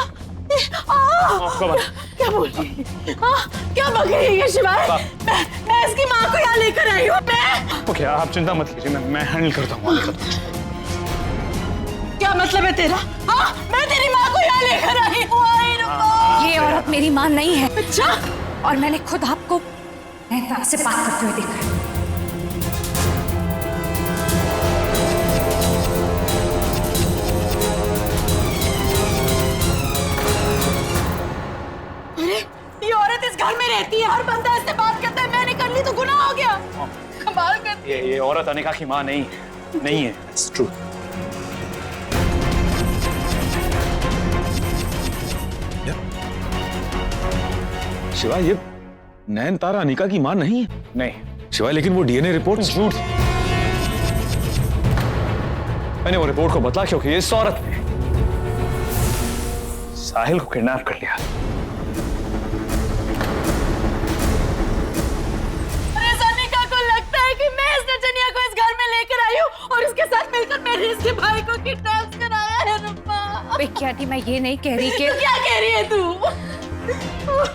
Speaker 1: क्या बोल रही है? क्या बक रही है शिवाय? मैं इसकी माँ को यहाँ लेकर आई हूँ।
Speaker 5: ओके, आप चिंता मत कीजिए, मैं हैंडल करता हूँ।
Speaker 1: क्या मतलब है तेरा? मैं तेरी माँ को यहाँ लेकर आई हूँ।
Speaker 2: ये औरत मेरी माँ नहीं है।
Speaker 1: अच्छा?
Speaker 2: और मैंने खुद आपको नैनतारा से बात करते हुए देखा है।
Speaker 1: अरे रहती है, हर बंदा इससे बात करता है, मैंने कर ली तो गुनाह हो गया। कमाल कर।
Speaker 5: ये औरत अनिका की माँ नहीं है। It's true.
Speaker 7: शिवाय, ये नयनतारा अनिका की मां नहीं है।
Speaker 5: नहीं
Speaker 7: शिवाय, लेकिन वो डीएनए रिपोर्ट
Speaker 5: झूठ। मैंने वो रिपोर्ट को बदला क्योंकि इस औरत ने साहिल को किडनैप कर लिया।
Speaker 1: अनिका को लगता है कि मैं इस नचनिया को इस घर में लेकर आई हूँ और इसके साथ मिलकर मैंने इसके भाई को किडनैप कराया है। रुपा
Speaker 2: पिंकी आंटी, मैं ये नहीं कह रही कि
Speaker 1: क्या कह रही है तू?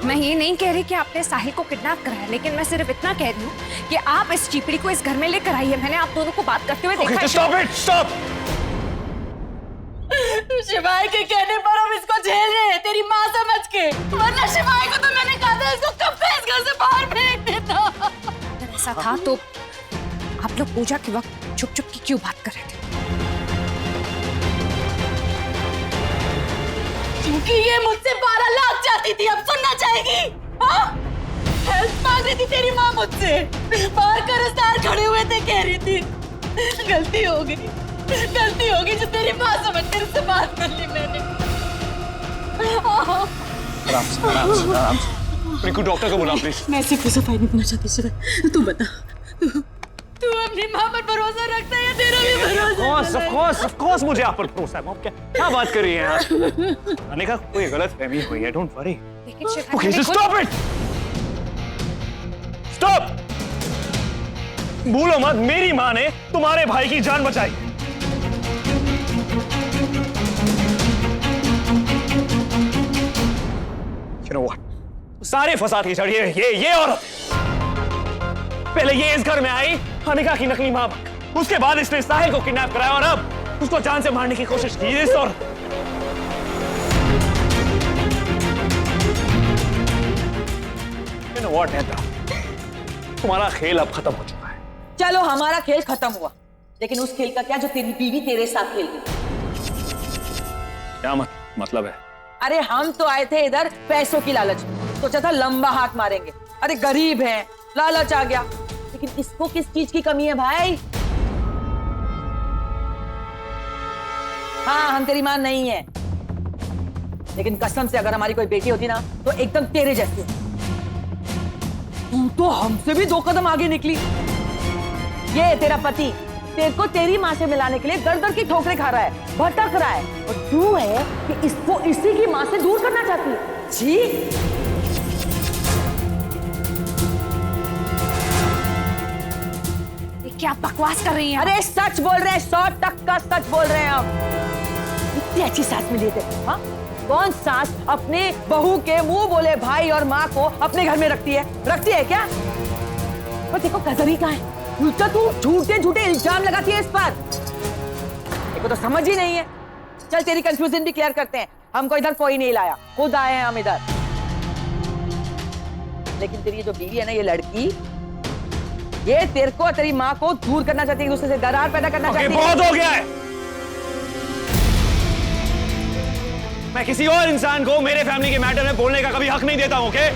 Speaker 2: मैं ये नहीं कह रही कि आपने साहिल को किडनैप कराया, लेकिन मैं सिर्फ इतना कह रही हूँ कि आप इस चीपड़ी को इस घर में लेकर आई है। मैंने आप दोनों को बात करते हुए देखा है।
Speaker 5: Stop it! Stop!
Speaker 1: शिवाय के कहने पर हम इसको झेल रहे हैं तेरी माँ समझ के, वरना शिवाय को तो मैंने कहा था इसको कब से इस घर से बाहर फेंक देता।
Speaker 2: अगर ऐसा था तो आप लोग पूजा के वक्त चुप चुप की क्यों बात कर रहे थे?
Speaker 1: क्योंकि ये मुझसे 12 लाख चाहती थी, अब सुनना चाहेगी? हाँ? हेल्प मांग रही थी तेरी माँ मुझसे, बाहर का रिश्तेदार खड़े हुए थे, कह रही थी गलती हो गई जो तेरी माँ समझ कर उससे बात कर ली मैंने।
Speaker 5: आराम से। रिंकू, डॉक्टर को बुलाओ प्लीज।
Speaker 1: मैं ऐसी कोई सफाई नहीं करना चाहती शिवाय, तू बता, तू अपनी माँ पर भरोसा रखता है या तेरा भी भरोसा?
Speaker 5: Of course, मुझे आप पर भरोसा है। क्या बात कर रही हैं आप? अनिका, कोई गलत फहमी हुई है, डोंट वरी।
Speaker 2: लेकिन शिवाय,
Speaker 5: Okay, just stop it! Stop! भूलो मत, मेरी माँ ने तुम्हारे भाई की जान बचाई। You know what? सारे फसाद की जड़ ये औरत। पहले ये इस घर में आई अनिका की नकली माँ, उसके बाद इसने साहिल को किडनैप कराया और अब उसको जान से मारने की कोशिश की इस औरत। You know what, नेता? तुम्हारा खेल अब खत्म हो चुका है।
Speaker 12: चलो हमारा खेल खत्म हुआ, लेकिन उस खेल का क्या जो तेरी बीवी तेरे साथ खेल रही?
Speaker 5: क्या मतलब है?
Speaker 12: अरे हम तो आए थे इधर पैसों की लालच में, सोचा था लंबा हाथ मारेंगे। अरे गरीब हैं, लालच आ गया। लेकिन इसको किस चीज की कमी है भाई? हाँ, हम तेरी मां नहीं है, लेकिन कसम से अगर हमारी कोई बेटी होती ना तो एकदम तेरे जैसी होती। तू तो हमसे भी 2 कदम आगे निकली। ये तेरा पति तेरे को तेरी माँ से मिलाने के लिए दर-दर की ठोकरें खा रहा है, भटक रहा है, और तू है कि इसको इसी की माँ से दूर करना चाहती है। जी,
Speaker 2: क्या बकवास कर रही हैं?
Speaker 12: अरे सच बोल रहे हैं, 100% सच बोल रहे हैं हम। इतनी अच्छी सास मिली थे। हाँ, कौन सास अपने बहू के मुंह बोले भाई और माँ को अपने घर में रखती है क्या? और देखो कजर ही कहाँ है, उल्टा तू झूठे इल्जाम लगाती है इस पर। देखो तो समझ ही नहीं है। चल तेरी कंफ्यूजन भी क्लियर करते हैं। हमको इधर कोई नहीं लाया, खुद आए हैं हम इधर। लेकिन तेरी जो बीवी है ना, ये लड़की, ये तेरे को तेरी माँ को दूर करना चाहती है, दूसरे से दरार पैदा करना चाहती है।
Speaker 5: बहुत हो गया है। मैं किसी और इंसान को मेरे फैमिली के मैटर में बोलने का कभी हक नहीं देता हूं। Okay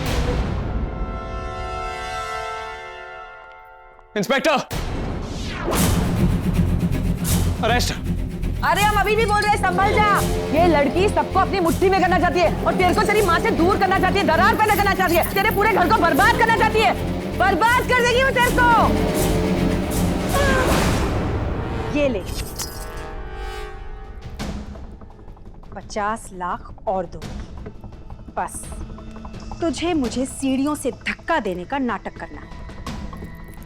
Speaker 5: inspector, arrest.
Speaker 12: अरे हम अभी भी बोल रहे हैं, संभल जा। ये लड़की सबको अपनी मुट्ठी में करना चाहती है और तेरे को तेरी माँ से दूर करना चाहती है, दरार पैदा करना चाहती है, तेरे पूरे घर को बर्बाद करना चाहती है। बर्बाद कर देगी वो तेरे को।
Speaker 10: ये ले 50 लाख और दो। बस तुझे मुझे सीढ़ियों से धक्का देने का नाटक करना है।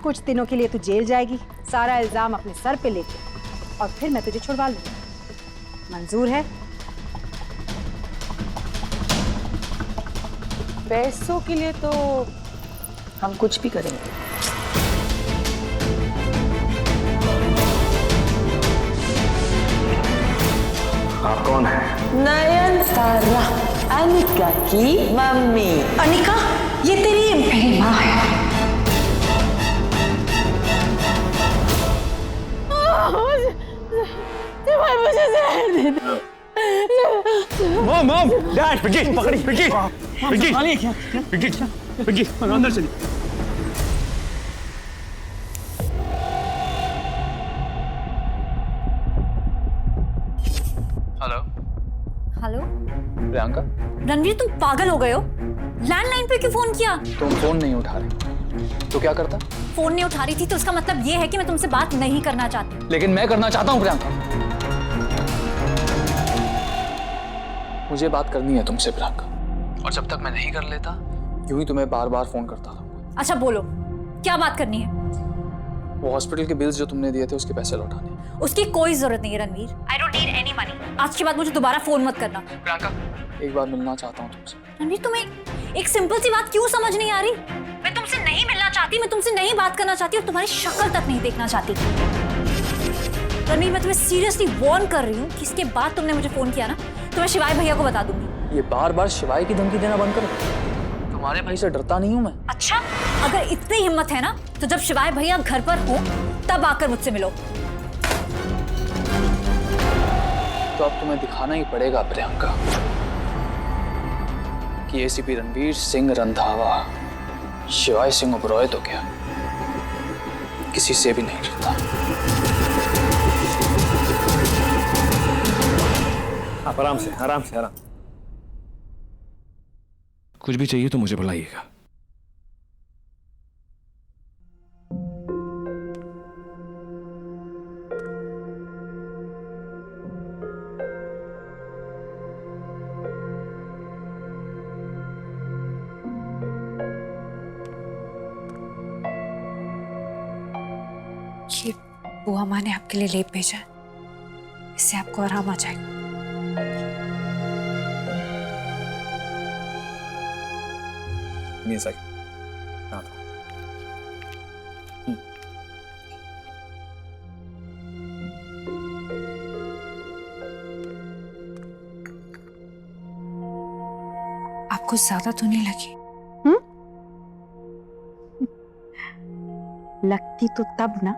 Speaker 10: कुछ दिनों के लिए तू जेल जाएगी, सारा इल्जाम अपने सर पे लेके, और फिर मैं तुझे छुड़वा लूंगी। मंजूर है?
Speaker 12: पैसों के लिए तो हम कुछ भी करेंगे।
Speaker 5: आप कौन है?
Speaker 12: नयनतारा, अनिका की मम्मी।
Speaker 10: अनिका, ये तेरी माँ है।
Speaker 1: मुझे जहर दे दो।
Speaker 5: मॉम मॉम डैड पिंकी पकड़ी पिंकी पिंकी पिंकी पिंकी अंदर चली।
Speaker 11: हेलो
Speaker 2: हेलो
Speaker 11: प्रियंका,
Speaker 2: रणवीर, तुम पागल हो गए हो? लैंडलाइन पे क्यों फोन किया?
Speaker 11: तुम फोन नहीं उठा रहे तो क्या करता?
Speaker 2: फोन नहीं उठा रही थी तो उसका मतलब ये है कि मैं तुमसे बात नहीं करना चाहती।
Speaker 11: लेकिन मैं करना चाहता हूँ प्रियंका, मुझे बात करनी है तुमसे प्रियंका, और जब तक मैं नहीं कर लेता यूं ही तुम्हें बार बार फोन करता रहूंगा।
Speaker 2: अच्छा बोलो, क्या बात करनी है?
Speaker 11: वो हॉस्पिटल के बिल्स जो तुमने दिए थे उसके पैसे लौटाने।
Speaker 2: उसकी कोई जरूरत नहीं है Ranveer. I don't need any money. आज के बाद मुझे दोबारा फोन मत करना।
Speaker 11: प्रियंका, एक बार मिलना चाहता हूँ तुमसे।
Speaker 2: रणवीर, तुम्हें एक सिंपल सी बात क्यों समझ नहीं आ रही? मैं तुमसे नहीं मिलना चाहती, मैं तुमसे नहीं बात करना चाहती और तुम्हारी शक्ल तक नहीं देखना चाहती। रणवीर, मैं तुम्हें सीरियसली वार्न कर रही हूँ कि इसके बाद तुमने मुझे फोन किया ना तो मैं शिवाय भैया को बता दूंगी।
Speaker 11: ये बार बार शिवाय की धमकी देना बंद करो, तुम्हारे भाई से डरता नहीं हूँ मैं।
Speaker 2: अच्छा, अगर इतनी हिम्मत है ना तो जब शिवाय भैया घर पर हो तब आकर मुझसे मिलो।
Speaker 11: तो अब तुम्हें दिखाना ही पड़ेगा प्रियंका कि एसीपी रणवीर सिंह रंधावा शिवाय सिंह ओबरॉय तो क्या किसी से भी नहीं डरता।
Speaker 5: आप आराम से आराम से आराम। कुछ भी चाहिए तो मुझे बुलाइएगा।
Speaker 2: ये बुआ माँ ने आपके लिए लेप भेजा है, इससे आपको आराम आ जाएगा। आपको ज्यादा तो नहीं लगी?
Speaker 10: लगती तो तब ना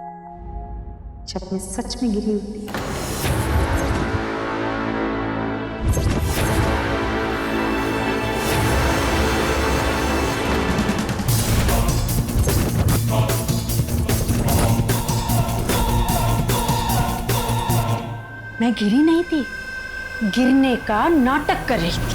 Speaker 10: जब मैं सच में गिरी होती। मैं गिरी नहीं थी, गिरने का नाटक कर रही थी।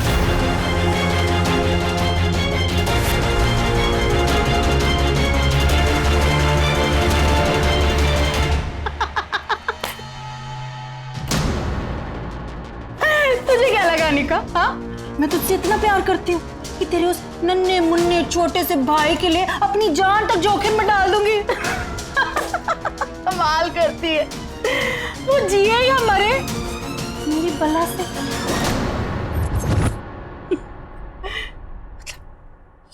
Speaker 10: तुझे क्या लगा निका? हाँ, मैं तुझसे इतना प्यार करती हूँ कि तेरे उस नन्हे मुन्ने छोटे से भाई के लिए अपनी जान तक जोखिम में डाल दूंगी। कमाल करती है। वो जिए या मरे मेरी बला से।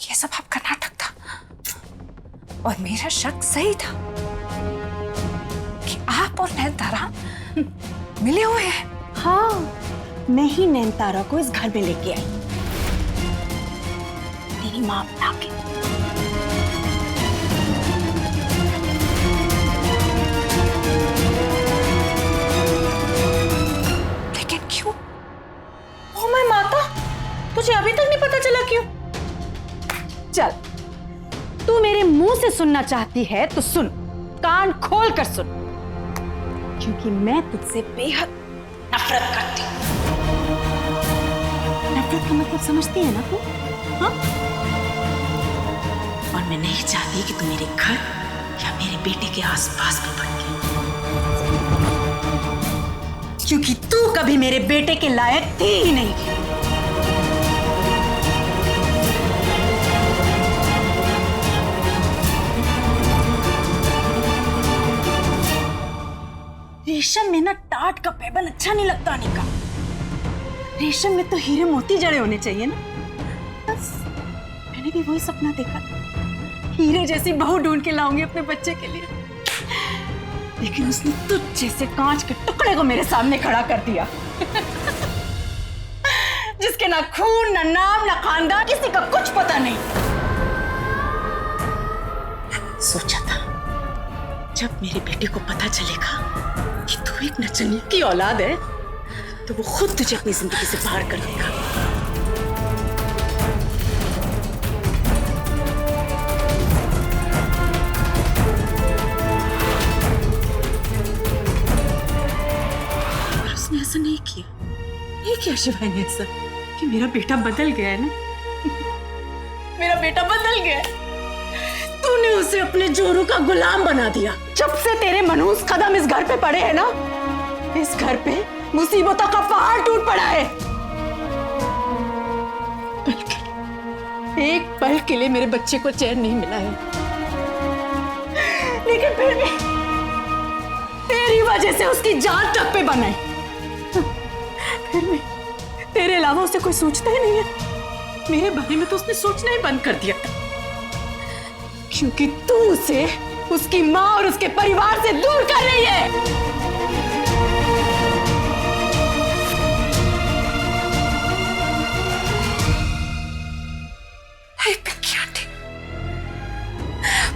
Speaker 2: ये सब आपका नाटक था और मेरा शक सही था कि आप और नैनतारा मिले हुए हैं।
Speaker 10: हाँ, मैं ही नैनतारा को इस घर में लेके आई, तेरी माँ बना के।
Speaker 2: लेकिन क्यों?
Speaker 10: ओ मैं माता, तुझे अभी तक नहीं पता चला क्यों? चल, तू मेरे मुंह से सुनना चाहती है तो सुन, कान खोल कर सुन, क्योंकि मैं तुझसे बेहद नफरत करती हूँ। नफरत का मतलब समझती है ना तू? हाँ? और मैं नहीं चाहती कि तू मेरे घर या मेरे बेटे के आसपास भी भटके, क्योंकि तू कभी मेरे बेटे के लायक थी ही नहीं। रेशम में ना टाट का पेबल अच्छा नहीं लगता निका। रेशम में तो हीरे मोती जड़े होने चाहिए ना। बस मैंने भी वही सपना देखा था, हीरे जैसी बहू ढूंढ के लाऊंगी अपने बच्चे के लिए, लेकिन उसने तुझ जैसे कांच के टुकड़े को मेरे सामने खड़ा कर दिया। जिसके ना खून ना नाम ना खानदान, किसी का कुछ पता नहीं। सोचा था जब मेरे बेटे को पता चलेगा कि तू एक नचनिया की औलाद है
Speaker 1: तो वो खुद तुझे अपनी जिंदगी से बाहर कर देगा। पर उसने ऐसा नहीं किया शिवाय ने ऐसा कि मेरा बेटा बदल गया है ना। मेरा बेटा बदल गया है। तूने उसे अपने जोरू का गुलाम बना दिया। जब से तेरे मनहूस कदम इस घर पे पड़े हैं ना, इस घर पे मुसीबतों का पहाड़ टूट पड़ा है। एक पल के लिए मेरे बच्चे को चैन नहीं मिला है, लेकिन फिर भी तेरी वजह से उसकी जान तक पे बना है। फिर भी तेरे अलावा उसे कोई सोचता ही नहीं है। मेरे बारे में तो उसने सोचना ही बंद कर दिया था, क्योंकि तू उसे उसकी माँ और उसके परिवार से दूर कर रही है।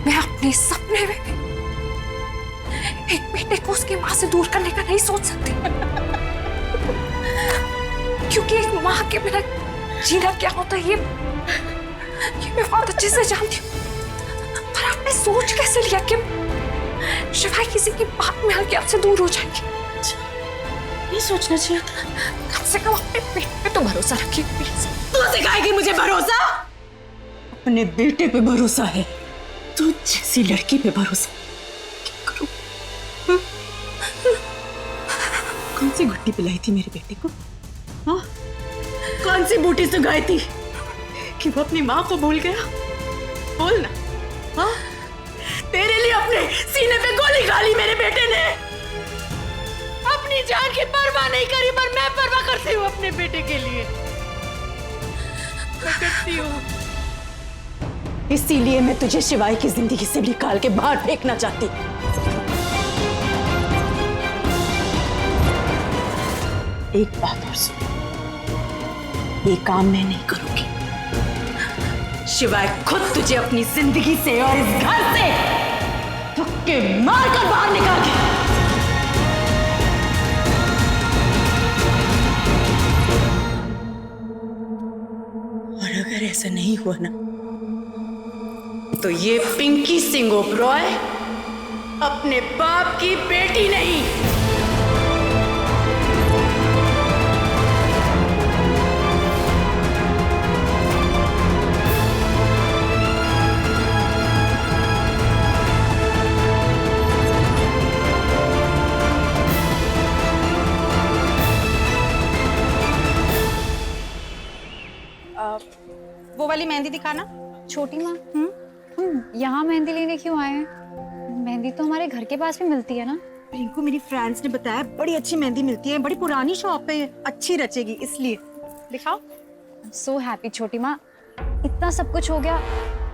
Speaker 2: मैं अपने सपने में भी एक बेटे को उसकी माँ से दूर करने का नहीं सोच सकती, क्योंकि एक माँ के बिना जीना क्या होता है ये मैं बहुत अच्छे से जानती हूँ। पर आपने सोच कैसे लिया कि शिवाय किसी की बात में आके आपसे दूर हो जाएंगे?
Speaker 1: ये सोचना चाहिए था।
Speaker 2: कम से कम अपने बेटे पे तो भरोसा रखिए प्लीज।
Speaker 1: तू सिखाएगी मुझे भरोसा? अपने बेटे पे भरोसा है, तू जैसी लड़की पे भरोसा क्या करूं? कौन सी घुट्टी पिलाई थी मेरे बेटे को? हाँ? कौन सी बूटी सुगाई थी कि वो अपनी माँ को भूल गया? बोल ना। हाँ? तेरे लिए अपने सीने पे गोली खा ली मेरे बेटे ने। अपनी जान की परवाह नहीं करी, पर मैं परवाह करती हूँ अपने बेटे के लिए। मैं करती हूँ। इसीलिए मैं तुझे शिवाय की जिंदगी से निकाल के बाहर फेंकना चाहती। एक बात और सुन, ये काम मैं नहीं करूंगी। शिवाय खुद तुझे अपनी जिंदगी से और इस घर से धक्के मारकर बाहर निकाल के। और अगर ऐसा नहीं हुआ ना, तो ये पिंकी सिंह ओबरॉय अपने बाप की बेटी नहीं।
Speaker 10: वो वाली मेहंदी दिखाना।
Speaker 6: छोटी माँ, हम यहाँ मेहंदी लेने क्यों आए हैं? मेहंदी तो हमारे घर के पास भी मिलती है ना।
Speaker 10: रिंकू, मेरी फ्रेंड्स ने बताया बड़ी अच्छी मेहंदी मिलती है, बड़ी पुरानी शॉप है, अच्छी रचेगी, इसलिए दिखाओ।
Speaker 6: सो हैप्पी छोटी माँ, इतना सब कुछ हो गया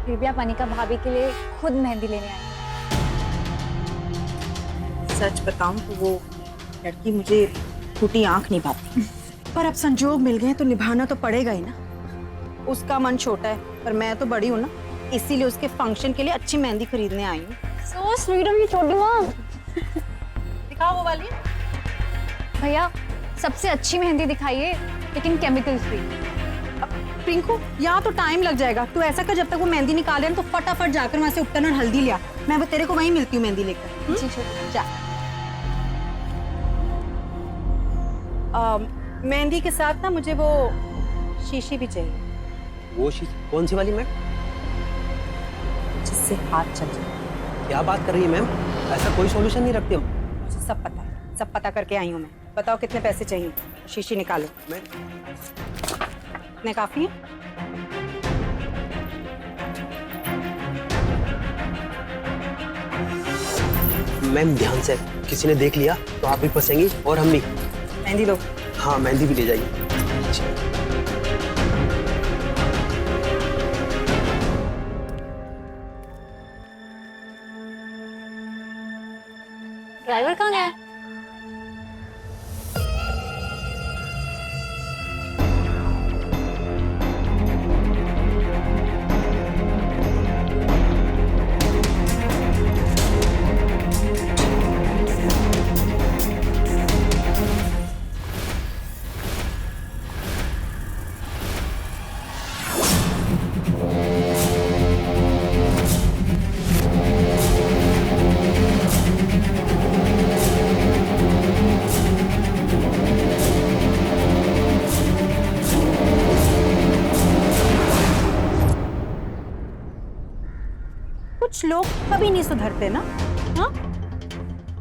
Speaker 6: फिर भी आप अनिका भाभी के लिए खुद मेहंदी लेने आई।
Speaker 10: सच बताऊं तो वो लड़की मुझे टूटी आंख निभाती, पर अब संजोग मिल गए तो निभाना तो पड़ेगा ही ना। उसका मन छोटा है पर मैं तो बड़ी हूँ ना, इसीलिए उसके फंक्शन के लिए अच्छी मेहंदी खरीदने आई हूँ।
Speaker 6: सो स्वीट ऑफ यू छोटी माँ।
Speaker 10: दिखाओ वो वाली।
Speaker 6: भैया सबसे अच्छी मेहंदी दिखाइए, लेकिन केमिकल फ्री।
Speaker 10: रिंकू, यहाँ तो टाइम लग जाएगा। तू ऐसा कर, जब तक वो मेहंदी निकाले ना तो फटाफट जाकर वहाँ से उपटन और हल्दी लिया। मैं वो तेरे को वहीं मिलती हूँ मेहंदी लेकर।
Speaker 6: जी छोटी
Speaker 10: जा। मेहंदी के साथ ना मुझे वो शीशी भी चाहिए।
Speaker 4: वो शीशी कौन सी वाली मैम?
Speaker 10: जिससे हाथ चल जाए।
Speaker 4: क्या बात कर रही है मैम? ऐसा कोई सॉल्यूशन नहीं रखते हम।
Speaker 10: मुझे सब पता है, सब पता करके आई हूँ मैं। बताओ कितने पैसे चाहिए? शीशी निकालो।
Speaker 4: मैम
Speaker 10: इतने काफी है?
Speaker 4: मैम ध्यान से, किसी ने देख लिया तो आप भी फंसेंगी और हम भी।
Speaker 10: मेहंदी दो।
Speaker 4: हाँ मेहंदी भी ले जाइए।
Speaker 6: ड्राइवर कहाँ गया?
Speaker 10: कुछ लोग कभी नहीं सुधरते ना। हाँ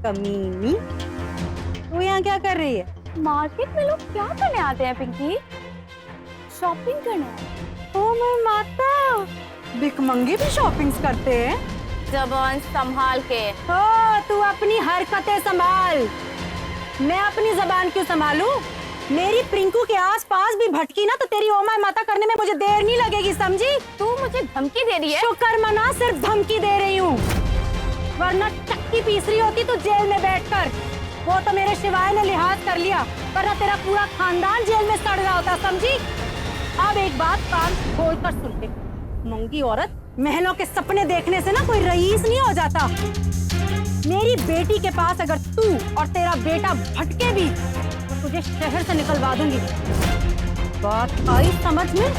Speaker 10: कमीनी, तू यहाँ क्या कर रही है?
Speaker 6: मार्केट में लोग क्या करने आते हैं पिंकी? शॉपिंग करने।
Speaker 10: ओ मैं माता, भिखमंगे भी शॉपिंग्स करते हैं?
Speaker 6: जबान संभाल के।
Speaker 10: ओ तू अपनी हरकतें संभाल। मैं अपनी जबान क्यों संभालूं? मेरी प्रिंकू के आसपास भी भटकी ना तो तेरी ओ माय माता करने में मुझे देर नहीं लगेगी, समझी?
Speaker 6: तू मुझे धमकी दे रही है?
Speaker 10: शुक्र मना, सिर्फ धमकी दे रही हूँ, वरना चक्की पीस रही होती तू जेल में बैठकर। वो तो मेरे शिवाय ने लिहाज कर लिया, वरना तेरा पूरा खानदान जेल में सड़ रहा होता, समझी? अब एक बात कान खोल कर सुन ले, मंगी औरत, महलों के सपने देखने से ना कोई रईस नहीं हो जाता। मेरी बेटी के पास अगर तू और तेरा बेटा भटके भी तो तुझे शहर से निकलवा दूंगी। बात आई समझ में?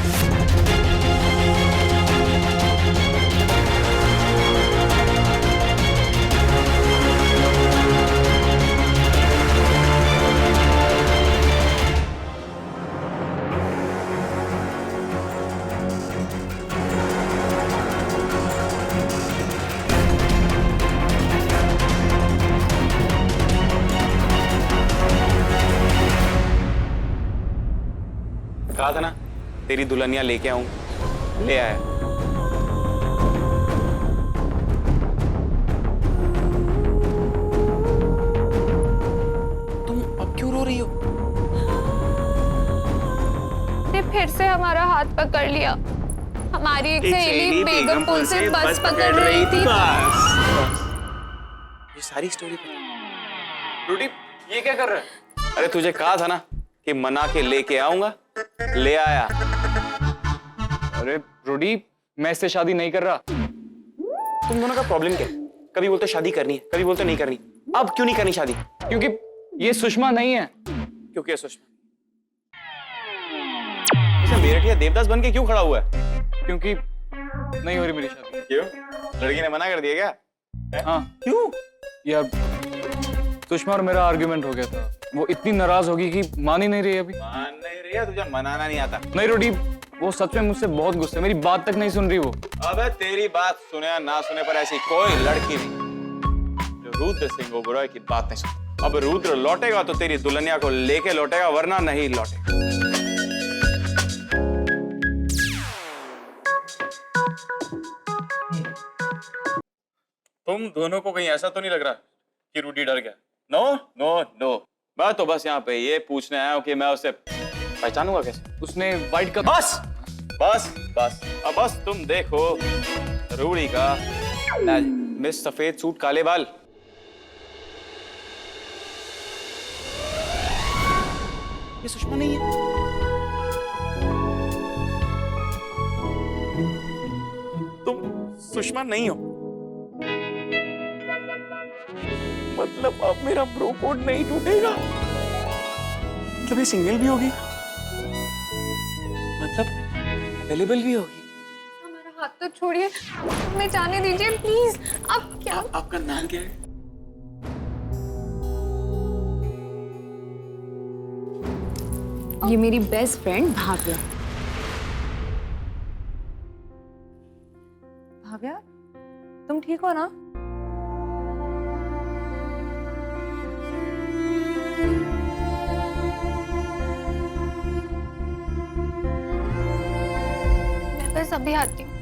Speaker 11: कहा था ना तेरी दुल्हनिया लेके आऊं, ले आया। तुम अब क्यों रो रही हो?
Speaker 6: ने फिर से हमारा हाथ पकड़ लिया। हमारी एक सहेली बेगमपुर से बस पकड़ रही थी।
Speaker 11: ये सारी स्टोरी पता। रूडी ये क्या कर रहा है? अरे तुझे कहा था ना कि मना के लेके आऊंगा, ले आया।
Speaker 5: अरे रूडी, मैं इससे शादी नहीं कर रहा।
Speaker 11: तुम दोनों का प्रॉब्लम क्या है? कभी बोलते शादी करनी है, कभी बोलते नहीं करनी। अब क्यों नहीं करनी शादी?
Speaker 5: क्योंकि ये सुषमा नहीं है।
Speaker 11: क्योंकि ये सुषमा इसे मेरठिया देवदास बन के क्यों खड़ा हुआ है?
Speaker 5: क्योंकि नहीं हो रही मेरी शादी।
Speaker 11: क्यों? लड़की ने मना कर दिया क्या?
Speaker 5: हाँ।
Speaker 11: क्यों?
Speaker 5: यार सुषमा और मेरा आर्ग्यूमेंट हो गया था। वो इतनी नाराज होगी कि मान ही नहीं रही अभी।
Speaker 11: मान नहीं रही है? तुझे मनाना नहीं आता?
Speaker 5: नहीं रूडी, वो सच में मुझसे बहुत गुस्से, मेरी बात तक नहीं सुन रही वो।
Speaker 11: अबे तेरी बात सुने या ना सुने पर ऐसी कोई लड़की नहीं जो रुद्र सिंह ओबेरॉय की बात नहीं सुन। अब रुद्र लौटेगा तो तेरी दुल्हनिया को लेके लौटेगा, वरना नहीं लौटेगा। तुम दोनों को कहीं ऐसा तो नहीं लग रहा कि रूडी डर गया? नो नो नो, मैं तो बस यहाँ पे ये पूछने आया हूँ कि मैं उसे पहचानूंगा कैसे?
Speaker 5: उसने वाइट का
Speaker 11: बस बस बस अब बस तुम देखो रूडी का मिस सफेद सूट काले बाल। ये सुषमा नहीं है। तुम सुषमा नहीं हो, मतलब अब मेरा ब्रो कोड नहीं टूटेगा। मतलब ये सिंगल भी होगी, मतलब अवेलेबल भी होगी।
Speaker 6: हमारा हाथ तो छोड़िए, हमें जाने दीजिए प्लीज। अब क्या?
Speaker 11: आपका नाम क्या है?
Speaker 6: ये मेरी बेस्ट फ्रेंड भाव्या।
Speaker 2: भाव्या, तुम ठीक हो ना?
Speaker 6: मैं बस अभी आती हूँ।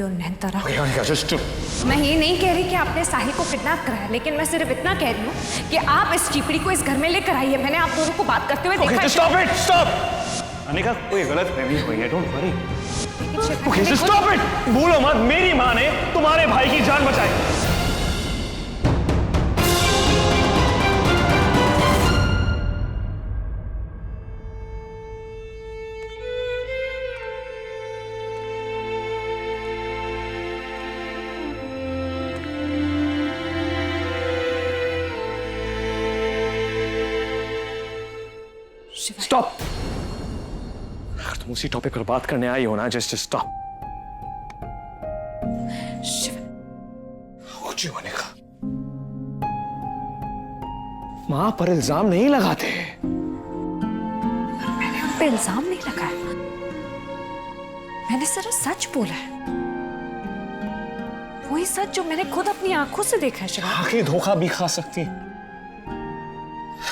Speaker 2: और नैनतारा।
Speaker 5: जस्ट
Speaker 2: मैं ये नहीं कह रही कि आपने साहिल को किडनैप कराया, लेकिन मैं सिर्फ इतना कह रही हूँ कि आप इस चिपड़ी को इस घर में लेकर आइए। मैंने आप दोनों को बात करते हुए देखा है।
Speaker 5: Stop it, stop. अनिका, कोई गलतफहमी हुई है, don't worry. Okay, stop it. भूलो मत, मेरी माँ ने तुम्हारे भाई की जान बचाई। स्टॉप। अगर तुम उसी टॉपिक पर बात करने आई हो ना, जस्ट स्टॉप। का मां पर इल्जाम नहीं लगाते।
Speaker 2: मैंने उन पे इल्जाम नहीं लगाया, मैंने सिर्फ सच बोला है, वही सच जो मैंने खुद अपनी आंखों से देखा है। शिवा,
Speaker 5: आंखें धोखा भी खा सकती।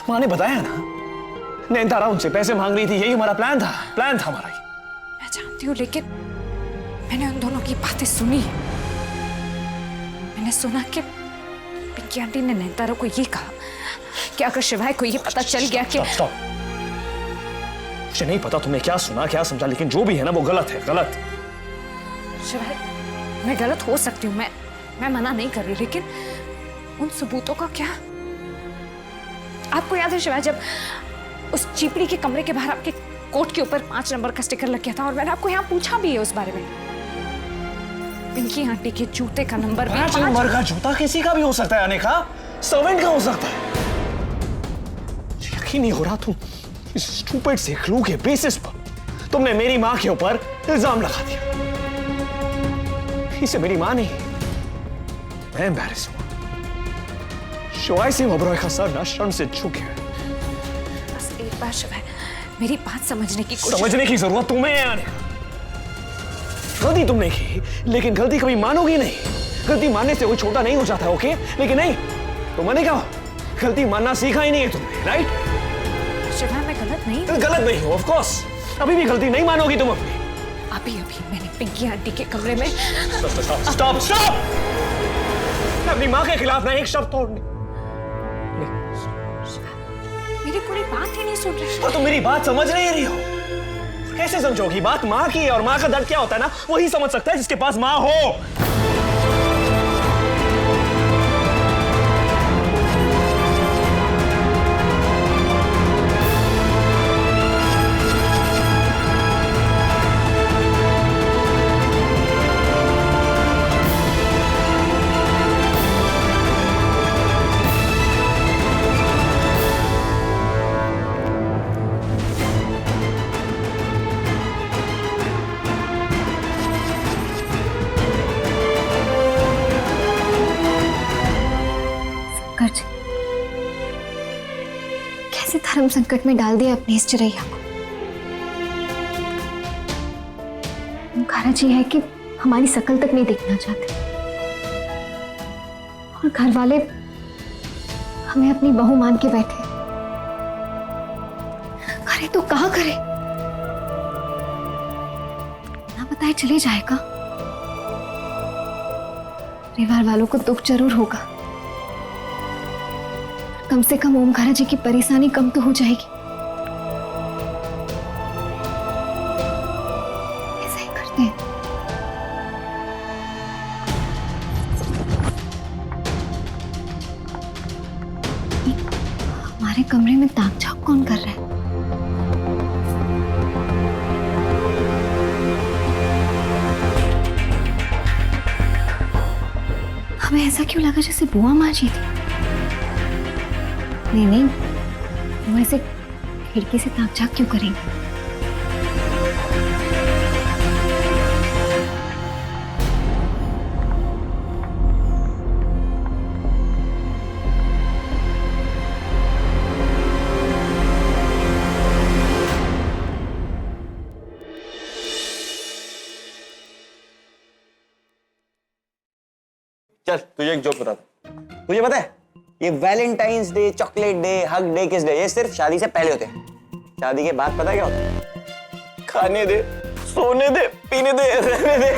Speaker 5: मां ने बताया ना, नैनतारा उनसे पैसे मांग रही थी, यही हमारा प्लान था हमारा।
Speaker 2: मैं जानती हूँ, लेकिन मैंने उन दोनों की बातें सुनी। मैंने सुना कि पिंकी आंटी ने नैनतारा को ये कहा कि अगर शिवाय को ये पता चल गया कि
Speaker 5: स्टॉप। मुझे नहीं पता तुमने क्या सुना क्या समझा, लेकिन जो भी है ना वो गलत है, गलत।
Speaker 2: शिवाय, मैं गलत हो सकती हूँ, मैं मना नहीं कर रही, लेकिन उन सबूतों का क्या? आपको याद है शिवाय, जब उस चिपड़ी के कमरे के बाहर आपके कोट के ऊपर 5 नंबर का स्टिकर लग गया था, और मैंने आपको यहाँ पूछा भी है उस बारे में। पिंकी आंटी के जूते का नंबर भी
Speaker 5: 5 नंबर का जूता किसी का भी हो सकता है, अनेका सर्वेंट का हो सकता है। यकीन नहीं हो रहा, तुम इस स्टूपिड से क्लू के बेसिस पर तुमने मेरी मां के ऊपर इल्जाम लगा दिया। इसे मेरी मां नहीं, मैं एम्बैरेस हुआ। शिवाय सिंह ओबरॉय का सर ना शर्म से झुक गया।
Speaker 2: बस एक बार शिवाय, मेरी बात समझने की कोशिश।
Speaker 5: समझने की जरूरत तुम्हें है अनेका। गलती तुमने की, लेकिन गलती कभी मानोगी नहीं। गलती मानने से कोई छोटा नहीं हो जाता, ओके? लेकिन नहीं, तुम अनेका गलती मानना सीखा ही नहीं है तुमने, राइट?
Speaker 2: शिवाय, मैं गलत नहीं हूँ।
Speaker 5: गलत नहीं हो, ऑफ कोर्स। अभी भी गलती नहीं मानोगी तुम अपनी।
Speaker 2: अभी मैंने पिंकी आंटी के कमरे में।
Speaker 5: स्टॉप। अपनी माँ के खिलाफ ना एक शब्द तोड़ने।
Speaker 2: मेरी पूरी बात ही नहीं सुन रही।
Speaker 5: और तुम मेरी बात समझ नहीं रही हो। कैसे समझोगी? बात माँ की है, और माँ का दर्द क्या होता है ना, वही समझ सकता है जिसके पास माँ हो।
Speaker 6: कैसे धर्म संकट में डाल दिया अपने इस चिरैया को। ओमकारा जी है कि हमारी शकल तक नहीं देखना चाहते, और घर वाले हमें अपनी बहू मान के बैठे। करे तो कहा करे, ना बताए चले जाएगा। परिवार वालों को दुख जरूर होगा, कम से कम ओमकारा जी की परेशानी कम तो हो जाएगी। ऐसा ही करते हैं। हमारे कमरे में ताक झाक कौन कर रहा है? हमें ऐसा क्यों लगा जैसे बुआ माँ जी थी? नहीं, वो ऐसे खिड़की से ताक झाक क्यों करेंगे?
Speaker 4: चल तुझे एक जोक बताता। तुझे पता है ये Valentine's day, chocolate day, hug day, किस डे, ये सिर्फ शादी से पहले होते हैं। शादी के बाद पता क्या होता है? खाने दे, सोने दे, पीने दे, रहने दे।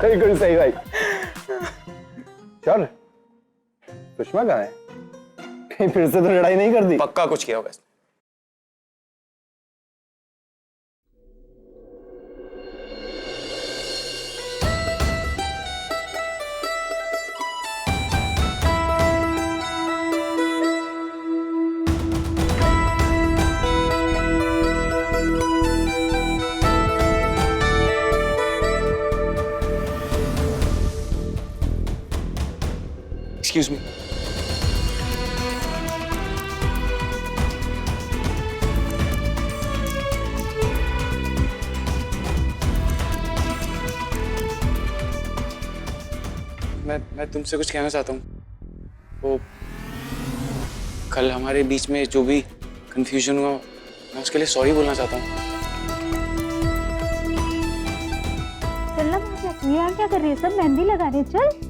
Speaker 5: बिल्कुल सही भाई। चल सुषमा कहाँ है? कहीं फिर से तो लड़ाई नहीं कर दी?
Speaker 11: पक्का कुछ किया होगा इसने। Excuse me. मैं तुमसे कुछ कहना चाहता हूँ। वो कल हमारे बीच में जो भी कंफ्यूजन हुआ, मैं उसके लिए सॉरी बोलना चाहता हूँ।
Speaker 1: चल ना, तू यहाँ क्या कर रही है? सब मेहंदी लगा रहे, चल।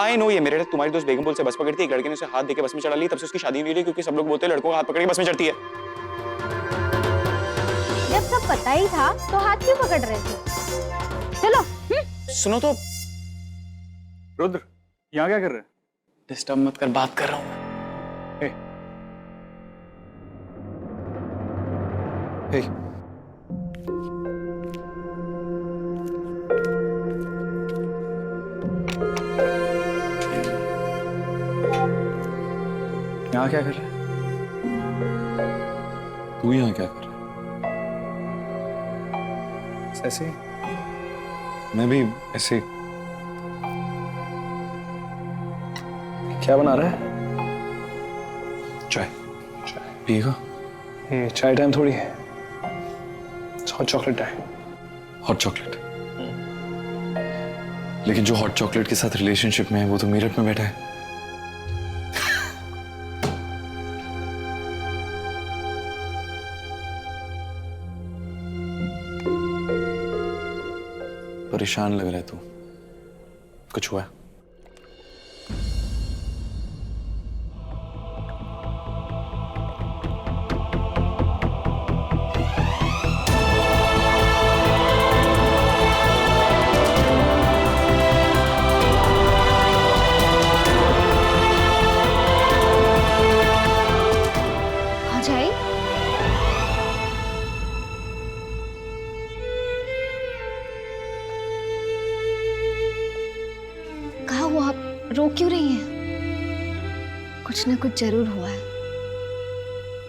Speaker 11: आई नो ये मेरे तुम्हारी दोस्त बेगमपुर से बस पकड़ी थी, एक लड़के ने उसे हाथ देके बस में चढ़ा ली, तब से उसकी शादी नहीं हुई, क्योंकि सब लोग बोलते हैं लड़कों का हाथ पकड़ के बस में चढ़ती है।
Speaker 1: जब सब पता ही था तो हाथ क्यों पकड़ रहे थे? चलो।
Speaker 11: सुनो तो।
Speaker 5: रुद्र यहाँ क्या कर रहे हैं?
Speaker 11: डिस्टर्ब मत कर, बात कर रहा हूँ।
Speaker 5: हे यहाँ क्या कर रहा है?
Speaker 7: तू यहाँ क्या कर रहा है?
Speaker 5: ऐसे ही।
Speaker 7: मैं भी ऐसे।
Speaker 5: क्या बना रहा है?
Speaker 7: चाय। पिएगा?
Speaker 5: ये चाय टाइम थोड़ी है, hot chocolate time.
Speaker 7: Hot chocolate? लेकिन जो हॉट चॉकलेट के साथ रिलेशनशिप में है वो तो मेरठ में बैठा है। परेशान लग रहा है तू, कुछ हुआ है?
Speaker 6: रो क्यों रही हैं? कुछ ना कुछ जरूर हुआ है।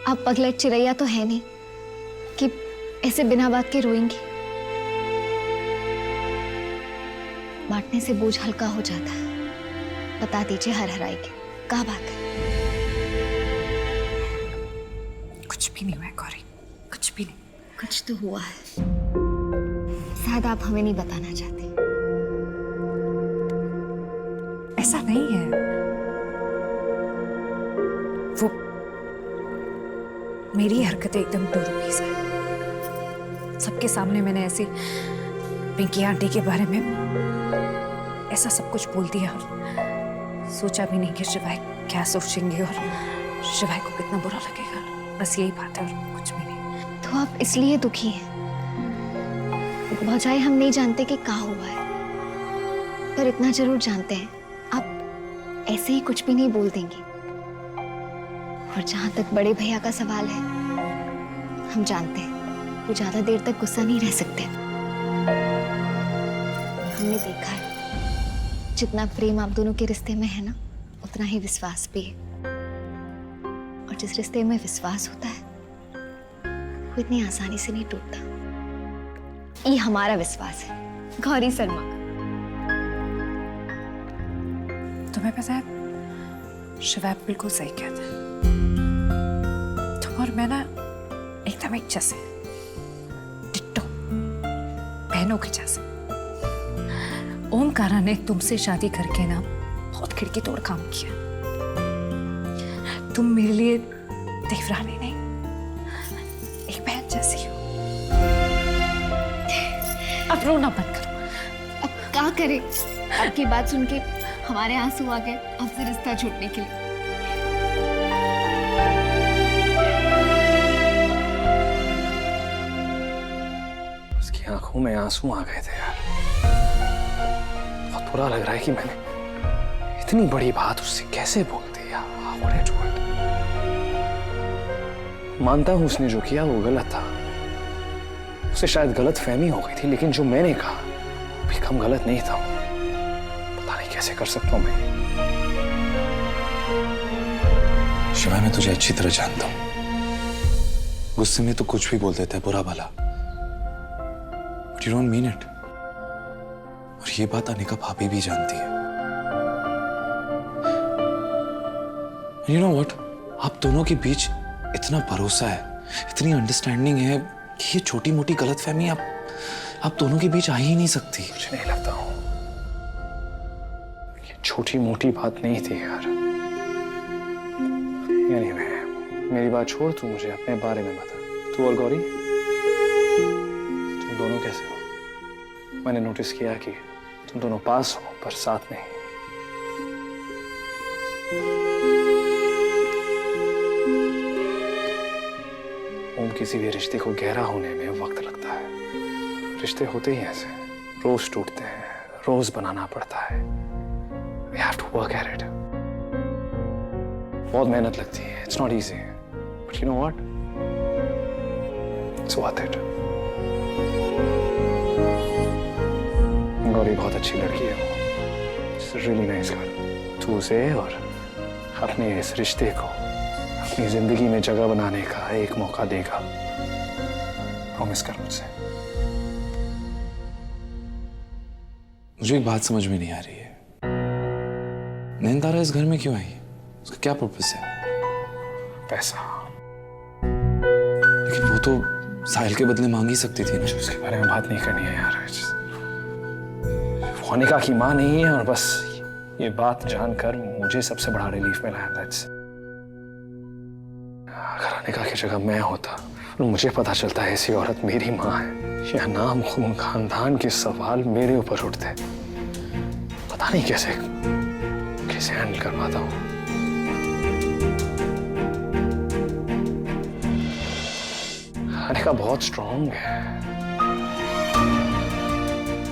Speaker 6: आप पगलेट चिरैया तो है नहीं कि ऐसे बिना बात के रोएंगी। बांटने से बोझ हल्का हो जाता है। बता दीजिए हर हराई के क्या बात है?
Speaker 2: कुछ भी नहीं हुआ है गौरी, कुछ भी नहीं।
Speaker 6: कुछ तो हुआ है, शायद आप हमें नहीं बताना चाहते।
Speaker 2: ऐसा नहीं है। वो मेरी हरकतें एकदम दुरुपीस है। सबके सामने मैंने ऐसी पिंकी आंटी के बारे में ऐसा सब कुछ बोल दिया और सोचा भी नहीं कि शिवाय क्या सोचेंगे और शिवाय को कितना बुरा लगेगा। बस यही बात है और कुछ भी नहीं।
Speaker 6: तो आप इसलिए दुखी हैं? बजाय हम नहीं जानते कि क्या हुआ है, पर इतना जरूर जानते हैं आप ऐसे ही कुछ भी नहीं बोल देंगी। और जहां तक बड़े भैया का सवाल है, हम जानते हैं वो ज्यादा देर तक गुस्सा नहीं रह सकते। हमने देखा है जितना प्रेम आप दोनों के रिश्ते में है ना, उतना ही विश्वास भी है। और जिस रिश्ते में विश्वास होता है वो इतनी आसानी से नहीं टूटता। ये हमारा विश्वास है, गौरी शर्मा।
Speaker 2: तुम्हें पता है शिवाय बिल्कुल सही कहता है। तुम और मैं ना एकदम एक जैसे, डिट्टो, बहनों के जैसे। ओमकारा ने तुमसे शादी करके ना बहुत खिड़की तोड़ काम किया। तुम मेरे लिए देवरानी नहीं, एक बहन जैसी हो।
Speaker 1: अब रोना बंद करो।
Speaker 6: अब क्या करें? आपकी बात सुन के हमारे आंसू आ गए आपसे रिश्ता छूटने के लिए।
Speaker 5: उसकी आंखों में आंसू आ गए थे यार। बहुत बुरा लग रहा है कि मैंने इतनी बड़ी बात उससे कैसे बोल दी यार। What I told. मानता हूं उसने जो किया वो गलत था, उसे शायद गलत फहमी हो गई थी, लेकिन जो मैंने कहा वो भी कम गलत नहीं था। पता नहीं कैसे कर सकता हूं मैं।
Speaker 7: शिवाय, मैं तुझे अच्छी तरह जानता हूं। गुस्से में तो कुछ भी बोल देता है, बुरा भला, but you don't mean it. और ये बात अनिका भाभी भी जानती है। यू नो व्हाट, आप दोनों के बीच इतना भरोसा है, इतनी अंडरस्टैंडिंग है कि ये छोटी मोटी गलतफहमी आप दोनों के बीच आ ही नहीं सकती।
Speaker 5: मुझे नहीं लगता हूं ये छोटी मोटी बात नहीं थी यार। Anyway, मेरी बात छोड़, तू मुझे अपने बारे में बता। तू और गौरी, तुम दोनों कैसे हो? मैंने नोटिस किया कि तुम दोनों पास हो पर साथ नहीं। ओम, किसी भी रिश्ते को गहरा होने में वक्त लगता है। रिश्ते होते ही ऐसे, रोज टूटते हैं, रोज बनाना पड़ता है। We have to work at it. बहुत मेहनत लगती है, it's not easy, but you know what? It's worth it. Gauri बहुत अच्छी लड़की है वो, She's a really nice girl. तू उसे और अपने इस रिश्ते को अपनी जिंदगी में जगह बनाने का एक मौका देगा। प्रॉमिस कर मुझसे।
Speaker 7: मुझे एक बात समझ में नहीं आ रही है, नैनतारा इस घर में क्यों आई? उसका क्या पर्पस है?
Speaker 5: पैसा।
Speaker 7: लेकिन वो तो साहिल के बदले मांग ही सकती थी ना।
Speaker 5: उसके बारे में बात नहीं करनी है यार। वो अनिका की माँ नहीं है, और बस ये बात जानकर मुझे सबसे बड़ा रिलीफ मिला है। अगर अनिका की जगह मैं होता और मुझे पता चलता है ऐसी औरत मेरी माँ है, या नाम खून खानदान के सवाल मेरे ऊपर उठते, पता नहीं कैसे हैंडल कर पाता हूँ। अनिका बहुत स्ट्रांग है।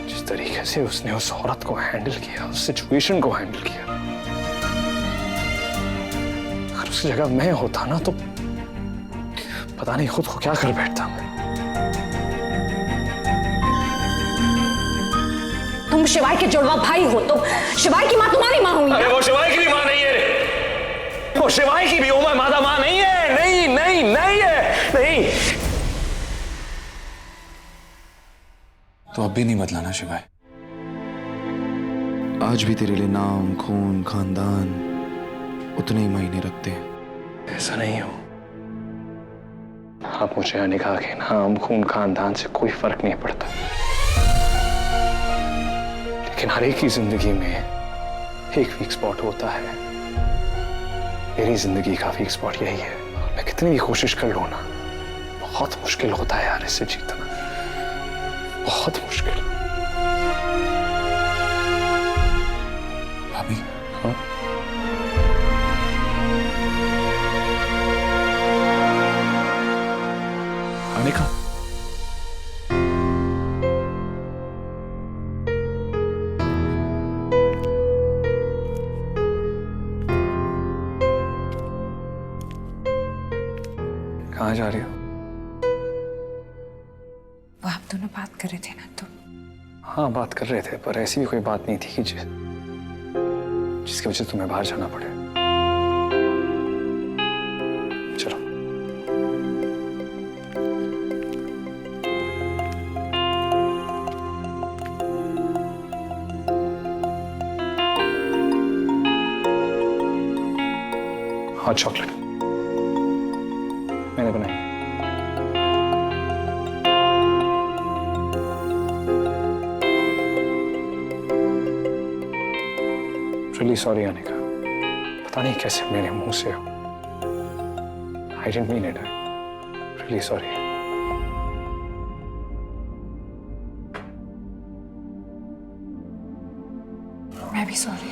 Speaker 5: जिस तरीके से उसने उस औरत को हैंडल किया, उस सिचुएशन को हैंडल किया, अगर उसकी जगह मैं होता ना तो पता नहीं खुद को क्या कर बैठता मैं।
Speaker 2: तुम शिवाय के जुड़वा भाई हो, तो शिवाय की माँ तुम्हारी माँ हुई।
Speaker 5: अरे वो शिवाय की भी माँ नहीं है रे। वो शिवाय की भी उम्र मादा माँ नहीं है। नहीं नहीं नहीं है, नहीं।
Speaker 7: तो अब भी नहीं बदलाना शिवाय। आज भी तेरे लिए नाम खून खानदान उतने ही मायने रखते हैं।
Speaker 5: ऐसा नहीं हो। अब मुझे अनिका के नाम खून खानदान से कोई फर्क नहीं पड़ता, लेकिन हर एक की जिंदगी में एक वीक स्पॉट होता है। मेरी जिंदगी का वीक स्पॉट यही है। मैं कितनी भी कोशिश कर लूं ना, बहुत मुश्किल होता है यार इससे जीतना, बहुत मुश्किल।
Speaker 7: भाभी,
Speaker 5: हाँ?
Speaker 7: अनिका,
Speaker 5: कहाँ जा रही हो?
Speaker 2: वो आप दोनों बात कर रहे थे ना, तो
Speaker 5: हाँ बात कर रहे थे, पर ऐसी भी कोई बात नहीं थी जिसकी वजह से तुम्हें बाहर जाना पड़े। चलो। हॉट चॉकलेट मैंने बनाई। रियली सॉरी अनिका, पता नहीं कैसे मेरे मुंह से हो। I didn't mean it, really sorry.
Speaker 2: Sorry.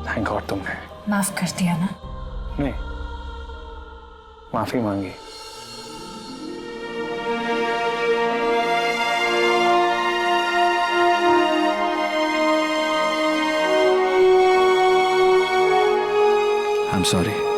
Speaker 5: Thank God तुमने
Speaker 2: माफ कर दिया ना।
Speaker 5: नहीं, माफी मांगी।
Speaker 7: I'm sorry.